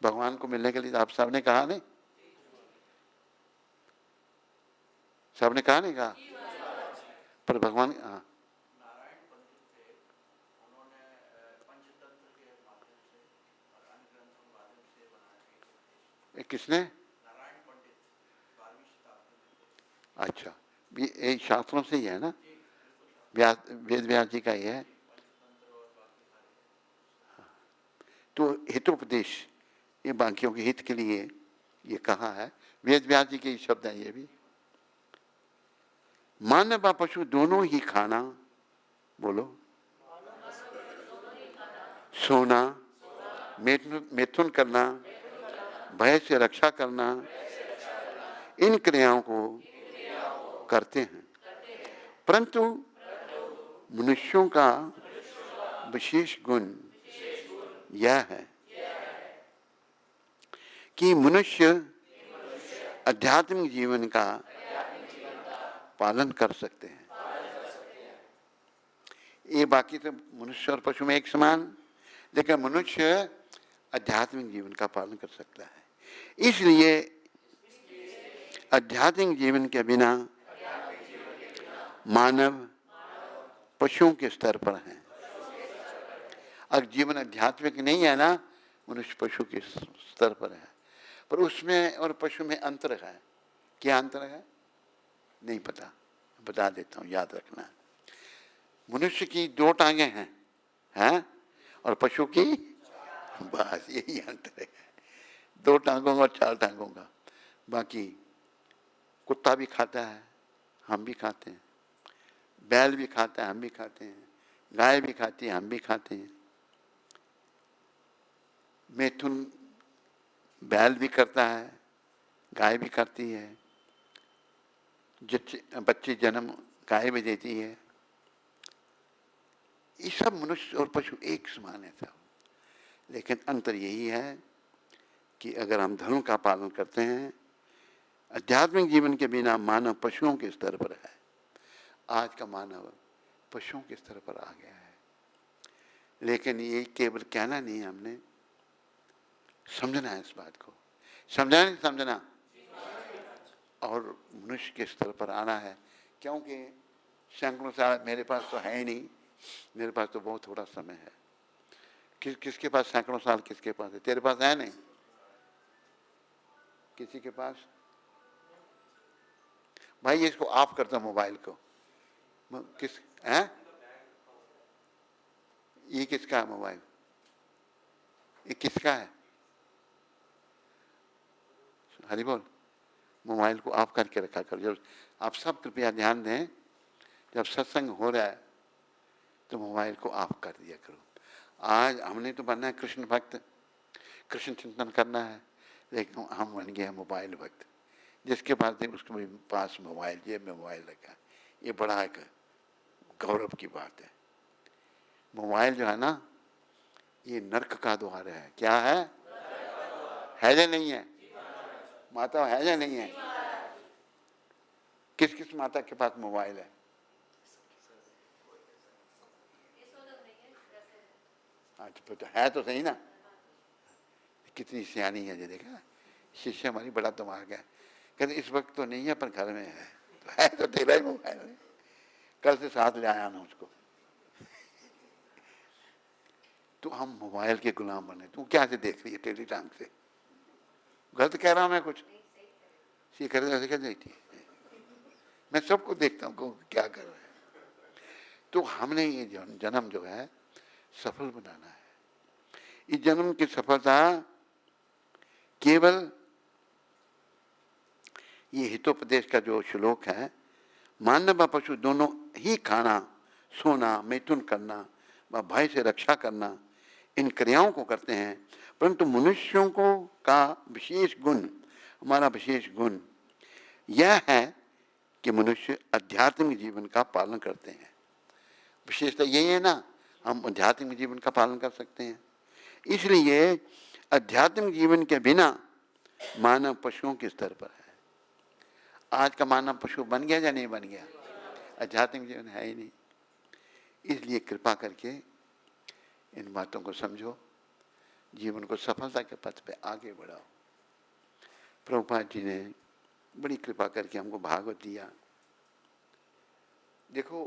भगवान को मिलने के लिए आप सबने कहा नहीं, सबने कहा नहीं कहा, पर भगवान किसने? अच्छा, ये शास्त्रों से ही है ना, वेद व्यास जी का ही है। तो हितोपदेश ये बाकियों के हित के लिए ये कहा है। वेद व्यास जी के ही शब्द हैं ये भी। मानव व पशु दोनों ही खाना, बोलो, सोना, मैथुन करना, भय से रक्षा करना, इन क्रियाओं को करते हैं। परंतु मनुष्यों का विशेष गुण यह है कि मनुष्य आध्यात्मिक जीवन का पालन कर सकते हैं। ये बाकी तो मनुष्य और पशु में एक समान, लेकिन मनुष्य आध्यात्मिक जीवन का पालन कर सकता है। इसलिए आध्यात्मिक जीवन के बिना मानव पशुओं के स्तर पर है। अगर जीवन आध्यात्मिक नहीं है ना, मनुष्य पशु के स्तर पर है। पर उसमें और पशु में अंतर है। क्या अंतर है नहीं पता, बता देता हूँ, याद रखना। मनुष्य की 2 टांगें हैं और पशु की, बस यही अंतर है, 2 टांगों और 4 टांगों का। बाकी कुत्ता भी खाता है, हम भी खाते हैं, बैल भी खाता है, हम भी खाते हैं, गाय भी खाती है, हम भी खाते हैं। मैथुन बैल भी करता है, गाय भी करती है, बच्चे जन्म गाय भी देती है। ये सब मनुष्य और पशु एक समान है सब, लेकिन अंतर यही है कि अगर हम धर्म का पालन करते हैं, आध्यात्मिक जीवन के बिना मानव पशुओं के स्तर पर है। आज का मानव पशुओं के स्तर पर आ गया है। लेकिन ये केवल कहना नहीं, हमने समझना है, इस बात को समझना नहीं समझना, और मनुष्य के स्तर पर आना है। क्योंकि सैकड़ों साल मेरे पास तो है ही नहीं, मेरे पास तो बहुत थोड़ा समय है। किसके पास सैकड़ों साल, किसके पास है? तेरे पास है नहीं? किसी के पास? भाई इसको ऑफ कर दो मोबाइल को। किस है ये? किसका है मोबाइल? ये किसका है? हरि बोल। मोबाइल को ऑफ करके रखा करो। जब आप सब कृपया ध्यान दें, जब सत्संग हो रहा है तो मोबाइल को ऑफ कर दिया करो। आज हमने तो बनना है कृष्ण भक्त, कृष्ण चिंतन करना है, लेकिन हम बन गए मोबाइल भक्त। जिसके पास थे उसके पास मोबाइल, जेब में मोबाइल रखा। ये बड़ा एक गौरव की बात है। मोबाइल जो है ना, ये नरक का द्वार है। क्या है या नहीं है? माता है या नहीं है? किस किस माता के पास मोबाइल है? अच्छा तो है तो सही ना। कितनी सियानी है ये, देखा? शिष्य हमारी बड़ा दिमाग है। कहते इस वक्त तो नहीं है पर घर में है। तो है तो तेरा ही मोबाइल है, कल से साथ ले आया ना उसको। तो हम मोबाइल के गुलाम बने। तू क्या से देख रही है टेढ़ी टांग से? गलत कह रहा हूं मैं कुछ? सीख रहे क्या देखती है? मैं सबको देखता हूँ क्या कर रहा है। तो हमने ये जन्म जो है सफल बनाना है। इस जन्म की सफलता केवल ये हितोपदेश का जो श्लोक है, मानव व पशु दोनों ही खाना, सोना, मैथुन करना व भय से रक्षा करना, इन क्रियाओं को करते हैं। परंतु मनुष्यों को का विशेष गुण, हमारा विशेष गुण यह है कि मनुष्य आध्यात्मिक जीवन का पालन करते हैं। विशेषता यही है ना, हम आध्यात्मिक जीवन का पालन कर सकते हैं। इसलिए आध्यात्मिक जीवन के बिना मानव पशुओं के स्तर पर है। आज का मानव पशु बन गया या नहीं बन गया? आध्यात्मिक जीवन है ही नहीं। इसलिए कृपा करके इन बातों को समझो, जीवन को सफलता के पथ पे आगे बढ़ाओ। प्रभुपाद जी ने बड़ी कृपा करके हमको भागवत दिया। देखो,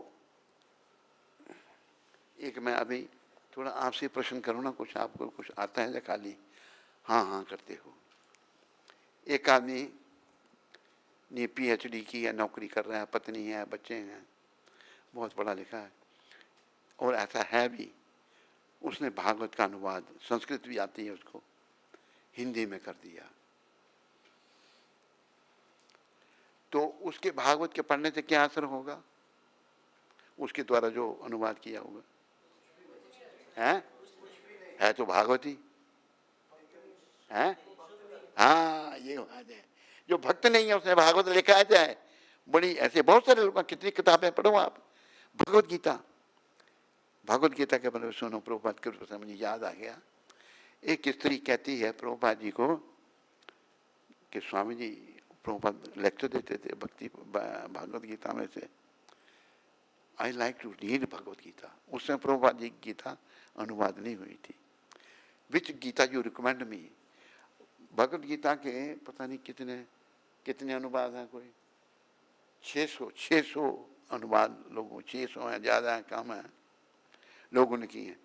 एक मैं अभी थोड़ा आपसे प्रश्न करूँ ना, कुछ आपको कुछ आता है या खाली हाँ हाँ करते हो? एक आदमी ने PhD की या नौकरी कर रहा है, पत्नी है, बच्चे हैं, बहुत पढ़ा लिखा है, और ऐसा है भी, उसने भागवत का अनुवाद, संस्कृत भी आती है उसको, हिंदी में कर दिया। तो उसके भागवत के पढ़ने से क्या असर होगा? उसके द्वारा जो अनुवाद किया होगा है तो भागवती है। हाँ, ये बात है। जो भक्त नहीं है उसने भागवत लिखा है जाए, बड़ी ऐसे बहुत सारे लोग, कितनी किताबें पढ़ो आप। भगवत गीता, भगवत गीता के बारे में सुनो, प्रभुपाद के से मुझे याद आ गया। एक स्त्री कहती है प्रभुपाद जी को कि स्वामी जी, प्रभुपाद लेक्चर देते थे भक्ति भागवत गीता में से, I like to read Bhagavad Gita. उस समय प्रभुपाद जी की गीता अनुवाद नहीं हुई थी। विच गीता यू रिकमेंड मी? भगवत गीता के पता नहीं कितने अनुवाद हैं, कोई 600 अनुवाद लोगों, 600 हैं, ज़्यादा है कम है, लोगों ने की है।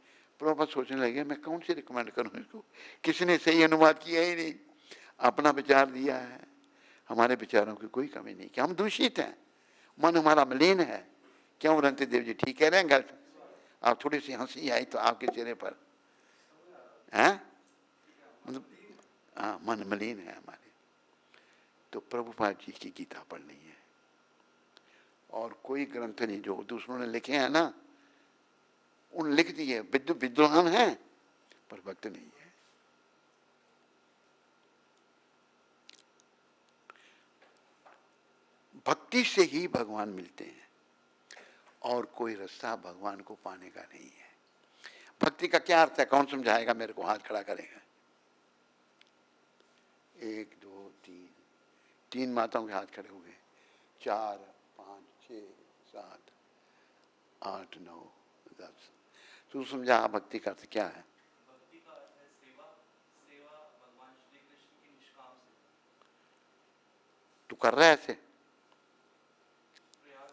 प्रभुपाद सोचने लगे मैं कौन से रिकमेंड करूं इसको, किसी ने सही अनुवाद किया ही नहीं, अपना विचार दिया है। हमारे विचारों की कोई कमी नहीं, कि हम दूषित हैं, मन हमारा मलिन है। क्यों रंते देव जी ठीक कह रहे हैं गलत? आप थोड़ी सी हंसी आई तो आपके चेहरे पर है, मतलब हाँ, मन मलिन है हमारे। तो प्रभुपाद जी की गीता पढ़नी है, और कोई ग्रंथ नहीं जो दूसरों ने लिखे हैं ना, उन लिख दिए, विद्वान हैं पर भक्त नहीं है। भक्ति से ही भगवान मिलते हैं, और कोई रास्ता भगवान को पाने का नहीं है। भक्ति का क्या अर्थ है, कौन समझाएगा मेरे को? हाथ खड़ा करेगा। 1 2 3 माताओं के हाथ खड़े हो गए, 4 5 6 7 8 9 10। तू समझा भक्ति का अर्थ क्या है? भक्ति का अर्थ है सेवा, सेवा भगवान श्री कृष्ण की निष्काम सेवा। तू कर रहा है ऐसे? प्रयास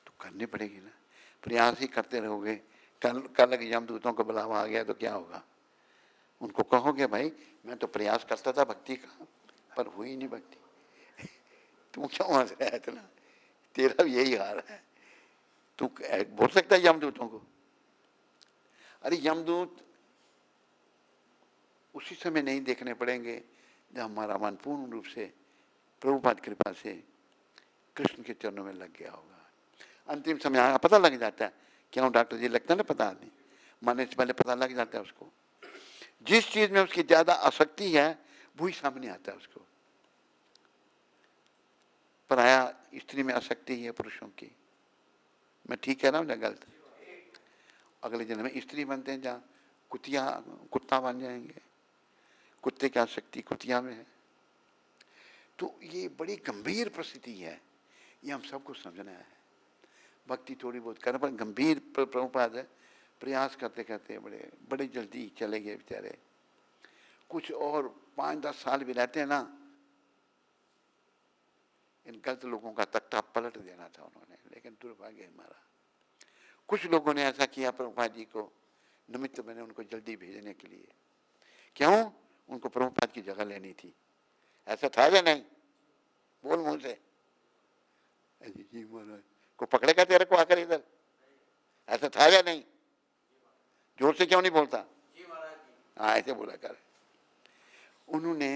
तो करनी पड़ेगी ना, प्रयास ही करते रहोगे। कल यमदूतों को बुलावा आ गया तो क्या होगा? उनको कहोगे भाई मैं तो प्रयास करता था भक्ति का, पर हुई नहीं भक्ति। तू क्यों हंस रहा है इतना? तेरा भी यही हाल है। तू बोल सकता है यमदूतों को? अरे यमदूत उसी समय नहीं देखने पड़ेंगे जब हमारा मन पूर्ण रूप से प्रभुपाद कृपा से कृष्ण के चरणों में लग गया होगा। अंतिम समय आया पता लग जाता है। क्यों डॉक्टर जी, लगता है ना पता नहीं, मरने से पहले पता लग जाता है उसको। जिस चीज में उसकी ज्यादा आसक्ति है वही सामने आता है उसको। पराया स्त्री में आसक्ति है पुरुषों की। मैं ठीक कह रहा हूँ या गलत? अगले जन्म में स्त्री बनते हैं, जहाँ कुत्ता बन जाएंगे, कुत्ते की आसक्ति कुतिया में है। तो ये बड़ी गंभीर परिस्थिति है, ये हम सबको समझना है। भक्ति थोड़ी बहुत करना, पर गंभीर प्रभुपाद है। प्रयास करते करते बड़े जल्दी चले गए बेचारे। कुछ और 5-10 साल भी रहते हैं ना, इन गलत लोगों का तख्ता पलट देना था उन्होंने, लेकिन दुर्भाग्य हमारा। कुछ लोगों ने ऐसा किया प्रभुपाद जी को निमित्त बने उनको जल्दी भेजने के लिए। क्यों? उनको प्रभुपाद की जगह लेनी थी। ऐसा था या नहीं? बोल मुंह से। जी महाराज को पकड़ेगा तेरे को आकर इधर? ऐसा था या नहीं? जोर से क्यों नहीं बोलता? हाँ, ऐसे बोला कर। उन्होंने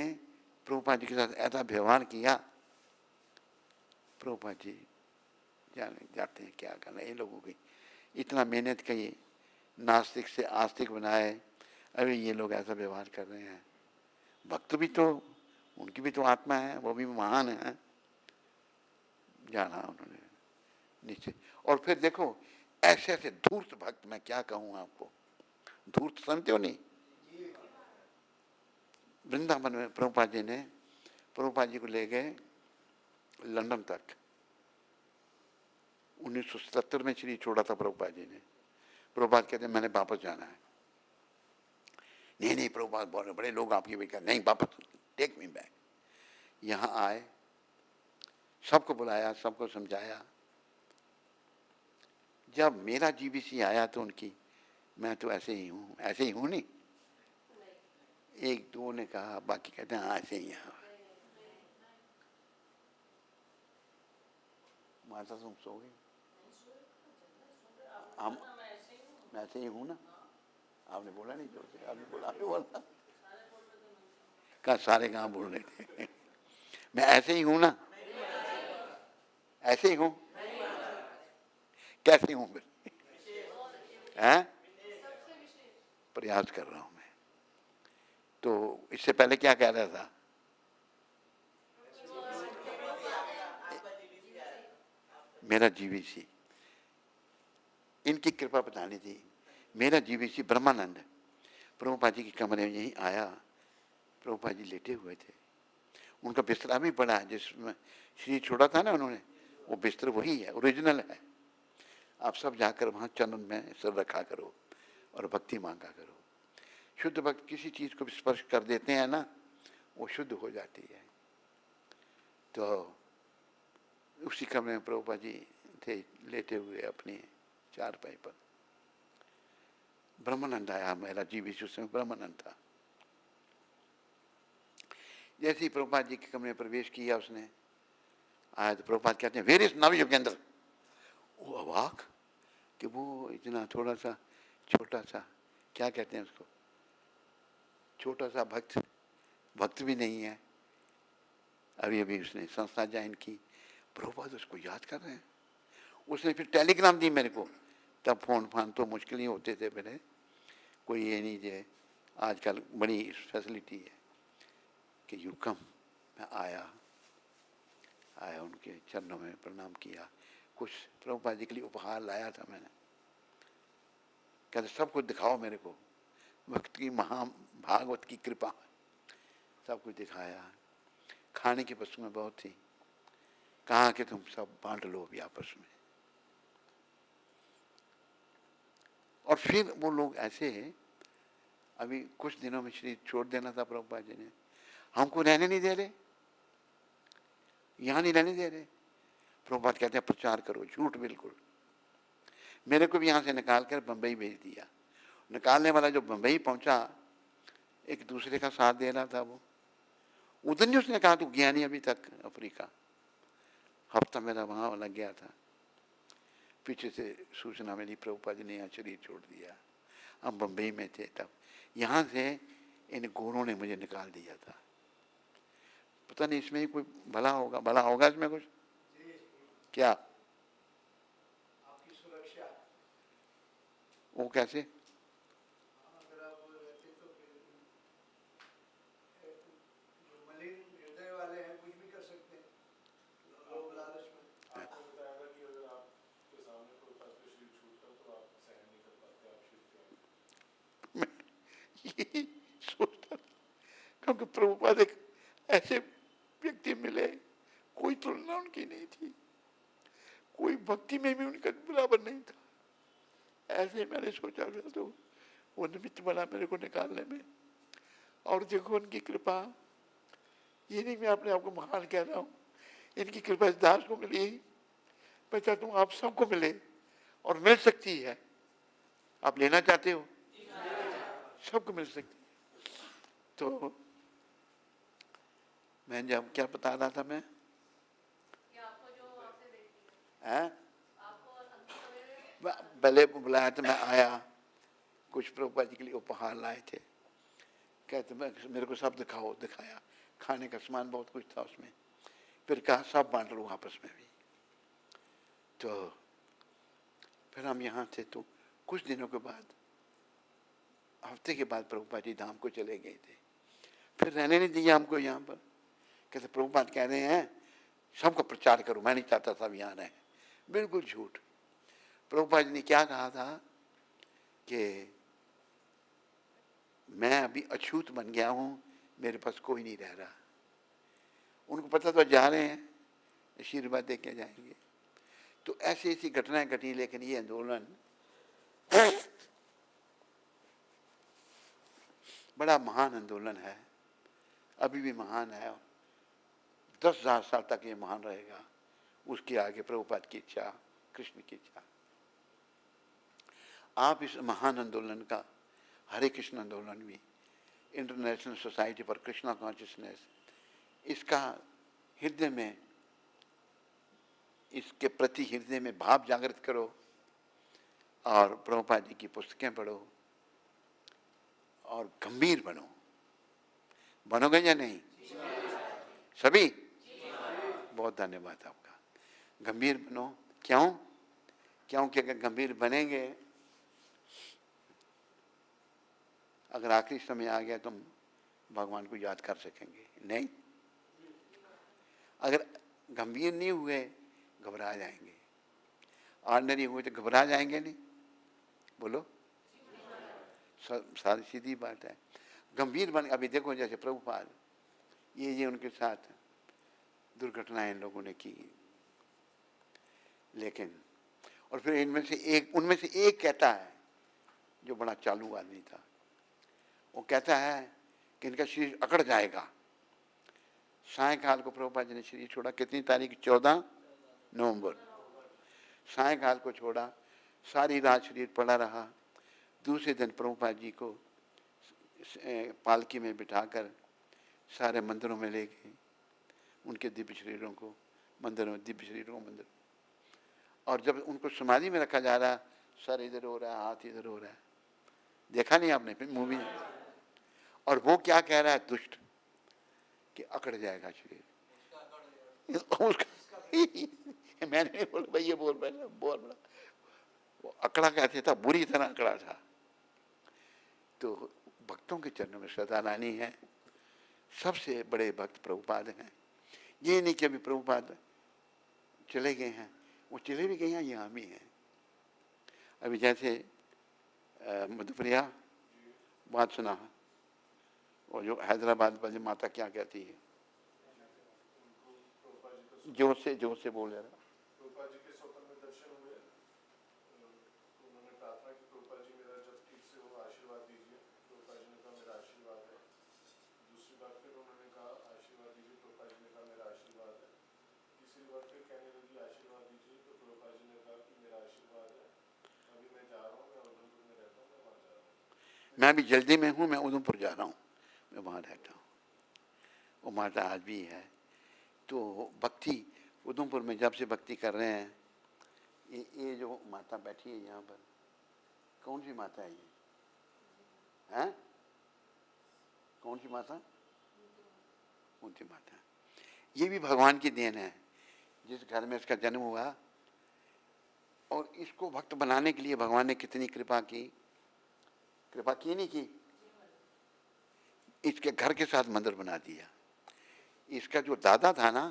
प्रभुपाद जी के साथ ऐसा व्यवहार किया। प्रभुपाद जी जाते हैं क्या करना, ये लोगों की इतना मेहनत की, नास्तिक से आस्तिक बनाए, अरे ये लोग ऐसा व्यवहार कर रहे हैं। भक्त भी तो, उनकी भी तो आत्मा है, वो भी महान है। जाना उन्होंने नीचे। और फिर देखो ऐसे ऐसे धूर्त भक्त, मैं क्या कहूँ आपको, धूर्त समझते हो नहीं? वृंदावन में प्रभुपाद जी को ले गए लंदन तक। 1977 में श्री छोड़ा था प्रभुपाद जी ने। प्रभुपाद कहते मैंने वापस जाना है। नहीं प्रभुपाद बोल रहे, बड़े लोग आपकी बेटा, नहीं वापस, टेक मी बैक। यहाँ आए, सबको बुलाया, सबको समझाया। जब मेरा जीबीसी आया तो उनकी, मैं तो ऐसे ही हूँ नहीं। 1-2 ने कहा, बाकी कहते हैं हाँ ऐसे ही है। माता तुम सो गई? हम मैं ऐसे ही हूँ ना। आपने बोला नहीं जोर से, आपने बोला, आपने बोला कहा सारे कहाँ बोल रहे थे। मैं ऐसे ही हूँ ना, ऐसे ही हूँ, कैसे हूँ फिर? हैं? प्रयास कर रहा हूँ मैं। तो इससे पहले क्या कह रहा था? मेरा जीवीसी, इनकी कृपा बतानी थी। मेरा जीवीसी ब्रह्मानंद प्रभुपाद जी के कमरे में यहीं आया। प्रभुपाद जी लेटे हुए थे, उनका बिस्तरा भी पड़ा है जिसमें शरीर छोड़ा था ना उन्होंने, वो बिस्तर वही है, ओरिजिनल है। आप सब जाकर वहाँ चरण में सिर रखा करो और भक्ति मांगा करो। शुद्ध भक्त किसी चीज़ को स्पर्श कर देते हैं ना, वो शुद्ध हो जाती है। तो उसी कमरे में प्रभुपाद जी थे लेटे हुए अपनी चारपाई पर। ब्रह्मानंद आया, मेरा जीवीसी उस समय ब्रह्मानंद था। जैसे ही प्रभुपाद जी के कमरे में प्रवेश किया उसने, आया तो प्रभुपाद कहते हैं, वेयर इज नव योगेंद्र। वो अवाक कि वो इतना थोड़ा सा छोटा सा, क्या कहते हैं उसको, छोटा सा भक्त, भक्त भी नहीं है। अभी अभी उसने संस्था ज्वाइन की, प्रभुपाद उसको याद कर रहे हैं। उसने फिर टेलीग्राम दी मेरे को, तब फोन फान तो मुश्किल ही होते थे मेरे, कोई ये नहीं जे आजकल बड़ी फैसिलिटी है कि यू कम। मैं आया उनके चरणों में प्रणाम किया। कुछ प्रभुपाद जी के लिए उपहार लाया था मैंने, कहते सब कुछ दिखाओ मेरे को, भक्त की भागवत की कृपा, सब कुछ दिखाया। खाने की वस्तु में बहुत थी, कहा कि तुम सब बांट लो भी आपस में। और फिर वो लोग ऐसे, अभी कुछ दिनों में शरीर छोड़ देना था प्रभुपाद जी ने, हमको रहने नहीं दे रहे, यहाँ नहीं रहने दे रहे। प्रभुपाद कहते हैं प्रचार करो, झूठ बिल्कुल। मेरे को भी यहाँ से निकाल कर बम्बई भेज दिया। निकालने वाला जो बम्बई पहुंचा, एक दूसरे का साथ दे रहा था, वो उधर नहीं उसने कहा तू गया नहीं अभी तक अफ्रीका। हफ्ता मेरा वहाँ लग गया था। पीछे से सूचना मिली प्रभुपाद जी ने यहाँ शरीर छोड़ दिया। हम बम्बई में थे तब, यहाँ से इन गोरों ने मुझे निकाल दिया था। पता नहीं इसमें कोई भला होगा इसमें कुछ? क्या आपकी सुरक्षा? वो कैसे? अगर आप रहते तो फिर जो मलिन हृदय वाले हैं कुछ भी कर सकते हैं, लोभ लालच में। आपको बताया था कि अगर आपके सामने कोई फर्स्ट शरीर छूटता तो आप सहन नहीं कर पाते, आप छूटते हैं। मैं यही सोचता था, क्योंकि प्रभुपाद एक ऐसे व्यक्ति मिले, कोई तुलना उनकी नहीं थी, कोई भक्ति में भी उनका बराबर नहीं था। ऐसे मैंने सोचा था, तो वो निमित्त बना मेरे को निकालने में। और देखो उनकी कृपा, ये नहीं मैं अपने आप को महान कह रहा हूँ, इनकी कृपा इस दास को मिली, मैं चाहता हूँ आप सबको मिले और मिल सकती है। आप लेना चाहते हो? सबको मिल सकती है। तो मैं जब क्या बता रहा था मैं, हैं? पहले बुलाया तो मैं आया, कुछ प्रभुपाद जी के लिए उपहार लाए थे, कहते मेरे को सब दिखाया। खाने का सामान बहुत कुछ था उसमें। फिर कहा सब बांट लो आपस में भी। तो फिर हम यहाँ थे, तो कुछ दिनों के बाद, हफ्ते के बाद प्रभुपाद जी धाम को चले गए थे। फिर रहने नहीं दिया हमको यहाँ पर। कहते प्रभुपाद कह रहे हैं सबको प्रचार करो, मैं नहीं चाहता था यहाँ रहे। बिल्कुल झूठ। प्रभुपाद जी ने क्या कहा था कि मैं अभी अछूत बन गया हूँ, मेरे पास कोई नहीं रह रहा। उनको पता तो जा रहे हैं, आशीर्वाद दे के जाएंगे। तो ऐसी ऐसी घटनाएं घटी, लेकिन ये आंदोलन बड़ा महान आंदोलन है, अभी भी महान है। 10,000 साल तक ये महान रहेगा। उसके आगे प्रभुपाद की इच्छा, कृष्ण की इच्छा। आप इस महान आंदोलन का, हरे कृष्ण आंदोलन भी, international society for Krishna consciousness, इसका हृदय में, इसके प्रति हृदय में भाव जागृत करो और प्रभुपाद जी की पुस्तकें पढ़ो और गंभीर बनो। बनोगे या नहीं सभी? बहुत धन्यवाद आपका। गंभीर बनो। क्यों? क्योंकि अगर गंभीर बनेंगे, अगर आखिरी समय आ गया तुम भगवान को याद कर सकेंगे नहीं। अगर गंभीर नहीं हुए घबरा जाएंगे, ऑर्डिनरी हुए तो घबरा जाएंगे नहीं? बोलो, सारी सीधी बात है। गंभीर बन, अभी देखो जैसे प्रभुपाद, ये उनके साथ दुर्घटनाएं इन लोगों ने की, लेकिन और फिर उनमें से एक कहता है जो बड़ा चालू आदमी था, वो कहता है कि इनका शरीर अकड़ जाएगा। सायकाल को प्रभुपाद जी ने शरीर छोड़ा। कितनी तारीख? 14 नवंबर। सायकाल को छोड़ा, सारी रात शरीर पड़ा रहा। दूसरे दिन प्रभुपाद जी को पालकी में बिठाकर सारे मंदिरों में ले गए, उनके दिव्य शरीरों को मंदिरों, दिव्य शरीरों को मंदिर। और जब उनको समाधि में रखा जा रहा, सर इधर हो रहा है, हाथ इधर हो रहा है। देखा नहीं आपने फिर मूवी? और वो क्या कह रहा है दुष्ट, कि अकड़ जाएगा शरीर उसका। मैंने नहीं बोला भाई, ये बोल बड़ा वो अकड़ा कहते था, बुरी तरह अकड़ा था। तो भक्तों के चरणों में श्रद्धा लानी है। सबसे बड़े भक्त प्रभुपाद हैं। ये नहीं कि अभी प्रभुपाद चले गए हैं, वो चले भी गए हैं, यहाँ भी हैं। अभी जैसे मधुप्रिया बात सुना, और जो हैदराबाद वाली माता क्या कहती है, जोर से बोल रहा। प्रभुपाद जी के स्वप्न में दर्शन हुए, उन्होंने प्रार्थना की प्रभुपाद जी मेरा जब ठीक से हो आशीर्वाद दीजिए। प्रभुपाद जी ने कहा मेरा आशीर्वाद है। दूसरी बार फिर उन्होंने कहा आशीर्वाद दीजिए। प्रभुपाद जी ने कहा मेरा आशीर्वाद है। तीसरी बार फिर कहने लगी आशीर्वाद दीजिए, तो प्रभुपाद जी ने कहा कि मेरा आशीर्वाद है। अभी मैं जा रहा हूँ, मैं उधमपुर में रहता हूँ, मैं वहाँ जा रहा हूँ। मैं अभी जल्दी में हूँ, मैं उधमपुर जा रहा हूँ, मैं वहाँ रहता हूँ। वो माता आज भी है। तो भक्ति उधमपुर में जब से भक्ति कर रहे हैं, ये जो माता बैठी है यहाँ पर, कौन सी माता है ये? हैं? कौन सी माता? कौन सी माता? ये भी भगवान की देन है, जिस घर में इसका जन्म हुआ। और इसको भक्त बनाने के लिए भगवान ने कितनी कृपा की। कृपा की नहीं की? इसके घर के साथ मंदिर बना दिया। इसका जो दादा था ना,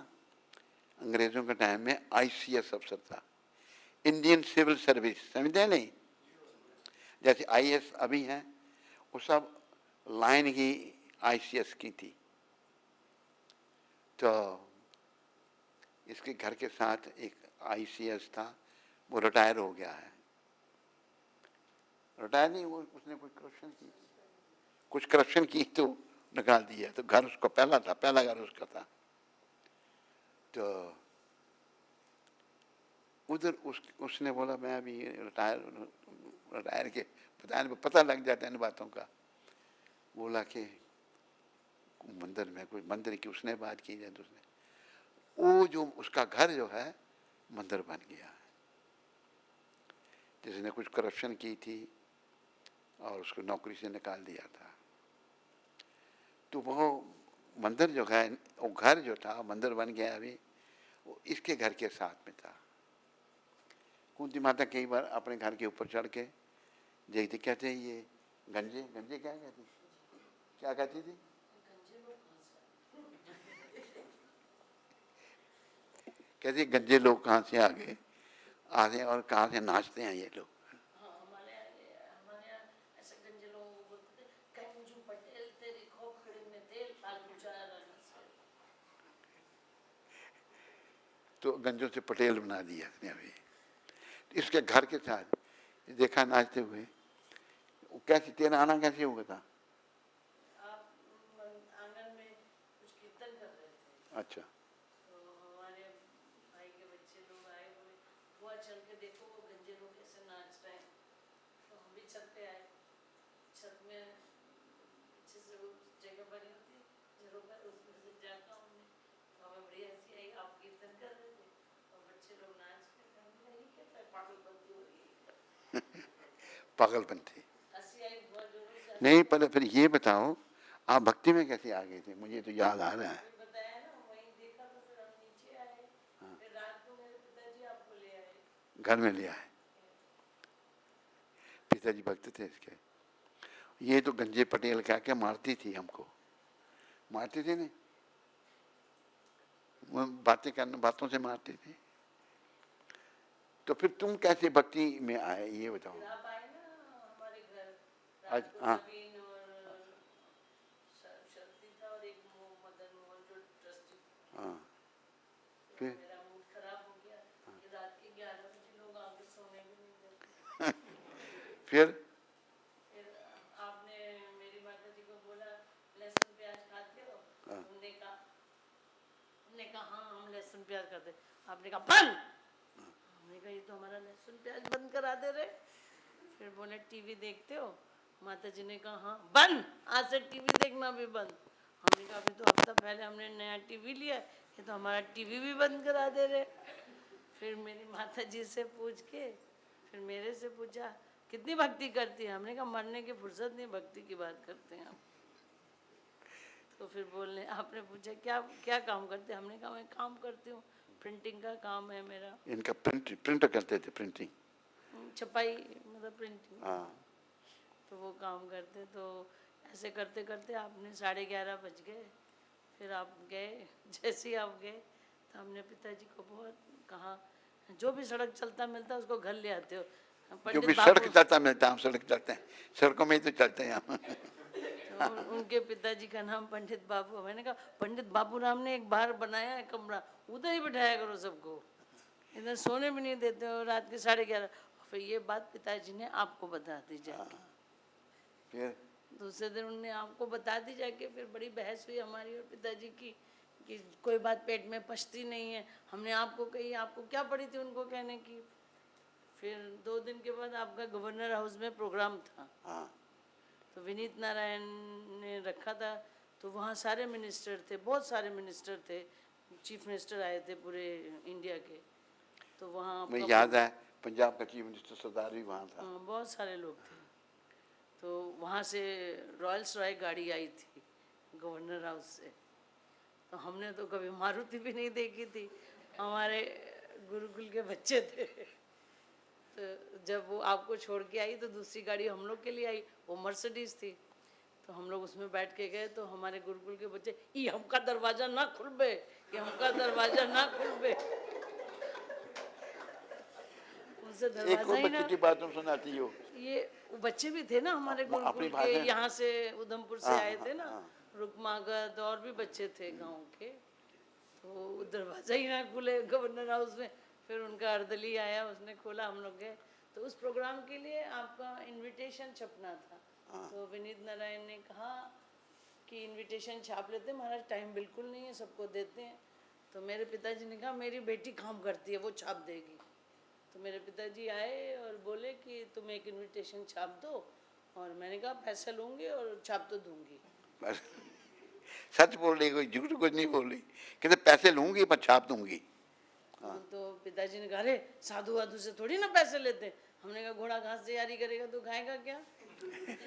अंग्रेजों के टाइम में ICS अफसर था, इंडियन सिविल सर्विस, समझते नहीं? जैसे IAS अभी हैं, वो सब लाइन ही ICS की थी। तो इसके घर के साथ एक ICS था, वो रिटायर हो गया है। रिटायर नहीं, वो उसने कुछ करप्शन की तो निकाल दिया। तो घर उसका पहला था, पहला घर उसका था। तो उधर उसने बोला मैं अभी रिटायर के पता लग जाता है इन बातों का। बोला कि मंदिर में कोई मंदिर की उसने बात की जाए, तो उसने वो जो उसका घर जो है मंदिर बन गया है। जिसने कुछ करप्शन की थी और उसको नौकरी से निकाल दिया था। तो वो मंदिर जो है, वो घर जो था मंदिर बन गया अभी, वो इसके घर के साथ में था। कुंती माता कई बार अपने घर के ऊपर चढ़ के देखती, कहते हैं ये गंजे क्या कहती थी? कहती गंजे लोग कहाँ से आ गए और कहाँ से नाचते हैं ये लोग। तो गंजों से पटेल बना दिया इसने अभी। इसके घर के साथ देखा नाचते हुए। कैसे तेरा आना कैसे हुआ था? आप आंगन में कुछ कीर्तन कर रहे थे। अच्छा। तो हमारे भाई के बच्चे लोग आए हुए, हुआ चल के देखो वो गंजे लोग कैसे नाच रहे हैं। तो हम भी छत पे आए। छत में पीछे से वो जगह बनी होती है घरों पर, उसमें से जाता हमने, तो हमें बड़ी हंसी आई। आप कीर्तन कर रहे थे और बच्चे लोग नाच के, हमने यही कहता है पागलपंती हो रही है। पागलपन थी। हंसी आई बहुत जोरों से। नहीं, पर फिर ये बताओ आप भक्ति में कैसे आ गए थे? मुझे तो याद आ रहा है। अभी बताया ना, वहीं देखा तो फिर हम नीचे आए। फिर रात को मेरे पिताजी आपको ले आए। घर में लिया है, पिताजी भक्त थे इसके। ये तो गंजे पटेल क्या क्या मारती थी हमको, मारती थी नहीं, वो बातें करने बातों से मारती थी। तो फिर तुम कैसे भक्ति में आए ये बताओ। फिर आप आए ना हमारे घर। आज रात को हाँ, नवीन और शक्ति था और एक मदन मोहन जो ट्रस्टी था। हाँ, तो फिर मेरा मूड खराब हो गया कि रात के 11 बजे लोग आगे सोने भी नहीं देते। फिर आपने मेरी माता जी को बोला लहसुन प्याज खाते हो? हाँ। हमने कहा हाँ हम लहसुन प्याज खाते। आपने कहा बंद। हमने कहा ये तो हमारा लहसुन प्याज बंद करा दे रहे। फिर बोले टीवी देखते हो? माता जी ने कहा हाँ बंद, आज से टीवी देखना भी बंद। हमने कहा अभी तो हफ्ता पहले हमने नया टीवी लिया है, ये तो हमारा टीवी भी बंद करा दे रहे। फिर मेरी माता जी से पूछ के फिर मेरे से पूछा कितनी भक्ति करती है? हमने कहा मरने की फुर्सत नहीं, भक्ति की बात करते हैं हम। तो फिर बोलने आपने पूछा क्या क्या काम करते हैं? हमने कहा मैं काम करती हूँ, प्रिंटिंग का काम है मेरा। इनका प्रिंट करते थे, प्रिंटिंग, छपाई मतलब प्रिंटिंग। हाँ। तो वो काम करते, तो ऐसे करते करते आपने 11:30 बज गए। फिर आप गए, जैसे ही आप गए तो हमने पिताजी को बहुत कहा जो भी सड़क चलता मिलता उसको घर ले आते हो। जो भी सड़क चलता मिलता हम सड़क चलते हैं, सड़कों में ही तो चलते हैं हम। तो उनके पिताजी का नाम पंडित बाबू। मैंने कहा पंडित बाबू राम ने एक बाहर बनाया है कमरा, उधर ही बिठाया करो सबको, इधर सोने भी नहीं देते हो रात के 11:30। फिर ये बात पिताजी ने आपको बता दी जाके। फिर दूसरे दिन उनने आपको बता दी जाके। फिर बड़ी बहस हुई हमारी और पिताजी की कि कोई बात पेट में पचती नहीं है। हमने आपको कही, आपको क्या पड़ी थी उनको कहने की। फिर 2 दिन के बाद आपका गवर्नर हाउस में प्रोग्राम था, हाँ, तो विनीत नारायण ने रखा था। तो वहाँ सारे मिनिस्टर थे, बहुत सारे मिनिस्टर थे, चीफ मिनिस्टर आए थे पूरे इंडिया के। तो वहाँ मुझे याद है पंजाब का चीफ मिनिस्टर सरदार भी वहाँ था। बहुत सारे लोग थे। तो वहाँ से रॉयल्स रॉय गाड़ी आई थी गवर्नर हाउस से। तो हमने तो कभी मारुति भी नहीं देखी थी, हमारे गुरुकुल के बच्चे थे। तो जब वो आपको छोड़ के आई तो दूसरी गाड़ी हम लोग के लिए आई, वो मर्सिडीज थी। तो हम लोग उसमें बैठ के गए तो हमारे गुरुकुल के बच्चे ये हमका दरवाजा ना खुलबे, ये हमका दरवाजा ना खुलबे। उनसे एक दरवाजा और ही बच्चे ना। की बात तुम सुनाती हो। ये वो बच्चे भी थे ना हमारे अपनी गुरुकुल के, भाषा- यहाँ से उधमपुर से हाँ, आए थे ना, हाँ। रुकमागध और भी बच्चे थे गांव के। तो दरवाजा ही ना खुले गवर्नर हाउस में। फिर उनका अर्दली आया, उसने खोला, हम लोग गए। तो उस प्रोग्राम के लिए आपका इनविटेशन छपना था। तो विनीत नारायण ने कहा कि इनविटेशन छाप लेते महाराज, टाइम बिल्कुल नहीं है, सबको देते हैं। तो मेरे पिताजी ने कहा मेरी बेटी काम करती है, वो छाप देगी। तो मेरे पिताजी आए और बोले कि तुम एक इनविटेशन छाप दो। और मैंने कहा पैसे लूँगी और छाप तो दूंगी। बस सच बोल रही, कोई झूठ कुछ नहीं बोल रही। कहते पैसे लूंगी पर छाप दूंगी। तो पिताजी ने कहा अरे साधु वाधु से थोड़ी ना पैसे लेते। हमने कहा घोड़ा घास से यारी करेगा तो खाएगा क्या?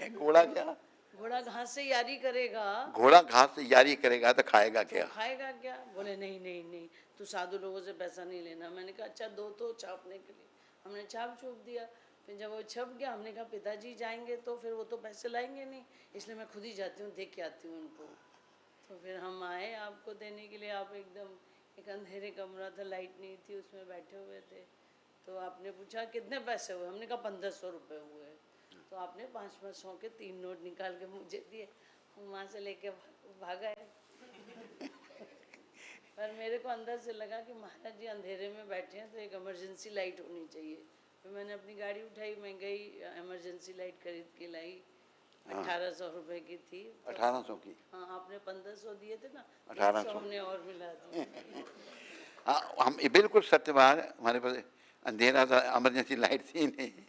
घोड़ा क्या? घोड़ा घास से यारी करेगा घोड़ा घास से यारी करेगा तो खाएगा तो क्या? खाएगा क्या? बोले नहीं नहीं नहीं, तू साधु लोगों से पैसा नहीं लेना। मैंने कहा अच्छा दो तो छापने के लिए। हमने छाप छूप दिया। फिर जब वो छप गया हमने कहा पिताजी जाएंगे तो फिर वो तो पैसे लाएंगे नहीं, इसलिए मैं खुद ही जाती हूँ, देख के आती हूँ उनको। तो फिर हम आए आपको देने के लिए। आप एकदम एक अंधेरे कमरा था, लाइट नहीं थी, उसमें बैठे हुए थे। तो आपने पूछा कितने पैसे हुए? हमने कहा 1500 रुपये हुए। तो आपने 500 के 3 नोट निकाल के मुझे दिए, वहाँ से लेके भाग आए। पर मेरे को अंदर से लगा कि महाराज जी अंधेरे में बैठे हैं तो एक इमरजेंसी लाइट होनी चाहिए। फिर मैंने अपनी गाड़ी उठाई, मैं गई, इमरजेंसी लाइट खरीद के लाई। 1800 रुपये की थी। 1800 की? हाँ, आपने 1500 दिए थे ना, 1800 हमने और मिला दिया। हाँ, हम ये बिल्कुल सत्य बात है, हमारे पास अंधेरा था, इमरजेंसी लाइट थी नहीं।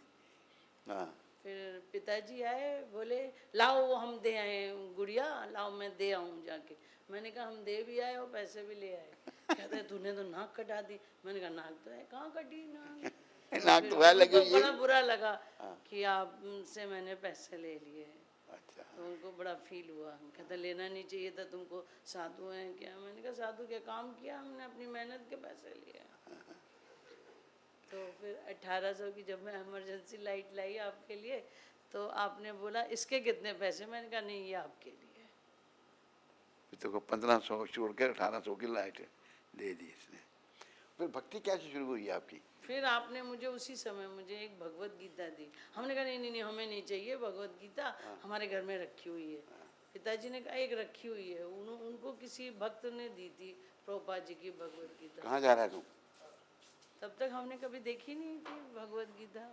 हाँ, फिर पिताजी आए, बोले लाओ हम दे आए गुड़िया, लाओ मैं दे आऊँ जाके। मैंने कहा हम दे भी आए और पैसे भी ले आए। कहते तूने तो नाक कटा दी। मैंने कहा नाक तो है, कहाँ कटी नाक? नाक फिर तो वह लगी उनको हुई है। बड़ा बुरा लगा हाँ। कि आपसे मैंने पैसे ले लिए। अच्छा, तो उनको बड़ा फील हुआ, कहता लेना नहीं चाहिए था तुमको, साधु हैं क्या। मैंने कहा साधु क्या, काम किया हमने, अपनी मेहनत के पैसे लिए। तो फिर 1800 की जब मैं इमरजेंसी लाइट लाई आपके लिए, तो आपने बोला इसके कितने पैसे। मैंने कहा नहीं, ये आपके लिए। फिर तो 1500 छोड़ कर 1800 की लाइट दे दी इसने। फिर भक्ति कैसे शुरू हुई आपकी? फिर आपने मुझे उसी समय मुझे एक भगवत गीता दी। हमने कहा नहीं नहीं नहीं, हमें नहीं चाहिए भगवत गीता, हमारे घर में रखी हुई है। पिताजी ने कहा एक रखी हुई है, उनको किसी भक्त ने दी थी, प्रभुपाद जी की भगवत गीता। कहाँ जा रहा है तू? तब तक हमने कभी देखी नहीं थी भगवत गीता।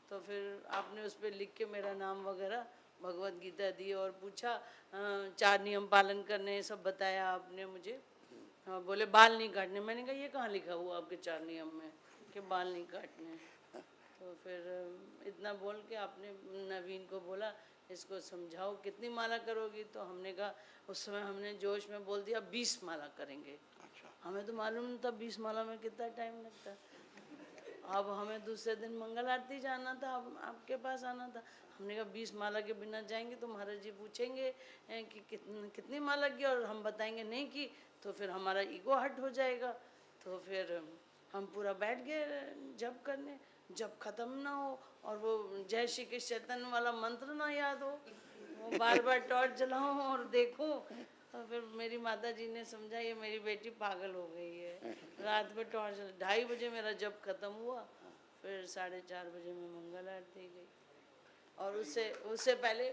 तो फिर आपने उस पर लिख के मेरा नाम वगैरह भगवत गीता दी और पूछा 4 नियम पालन करने, सब बताया आपने मुझे। हाँ, बोले बाल नहीं काटने। मैंने कहा ये कहाँ लिखा हुआ आपके 4 नियम में कि बाल नहीं काटने। तो फिर इतना बोल के आपने नवीन को बोला इसको समझाओ कितनी माला करोगी। तो हमने कहा, उस समय हमने जोश में बोल दिया 20 माला करेंगे। अच्छा, हमें तो मालूम नहीं था 20 माला में कितना टाइम लगता। अब हमें दूसरे दिन मंगल आरती जाना था, अब आपके पास आना था। हमने कहा 20 माला के बिना जाएंगे तो महाराज जी पूछेंगे कि कितनी माला की, और हम बताएंगे नहीं की तो फिर हमारा ईगो हर्ट हो जाएगा। तो फिर हम पूरा बैठ गए जप करने। जब खत्म ना हो और वो जय श्री कृष्ण चैतन्य वाला मंत्र ना याद हो, वो बार बार टॉर्च जलाऊं और देखूं। तो फिर मेरी माता जी ने समझा ये मेरी बेटी पागल हो गई है। रात में टॉर्च 2:30 बजे मेरा जब खत्म हुआ, फिर 4:30 बजे में मंगल आरती गई। और उससे पहले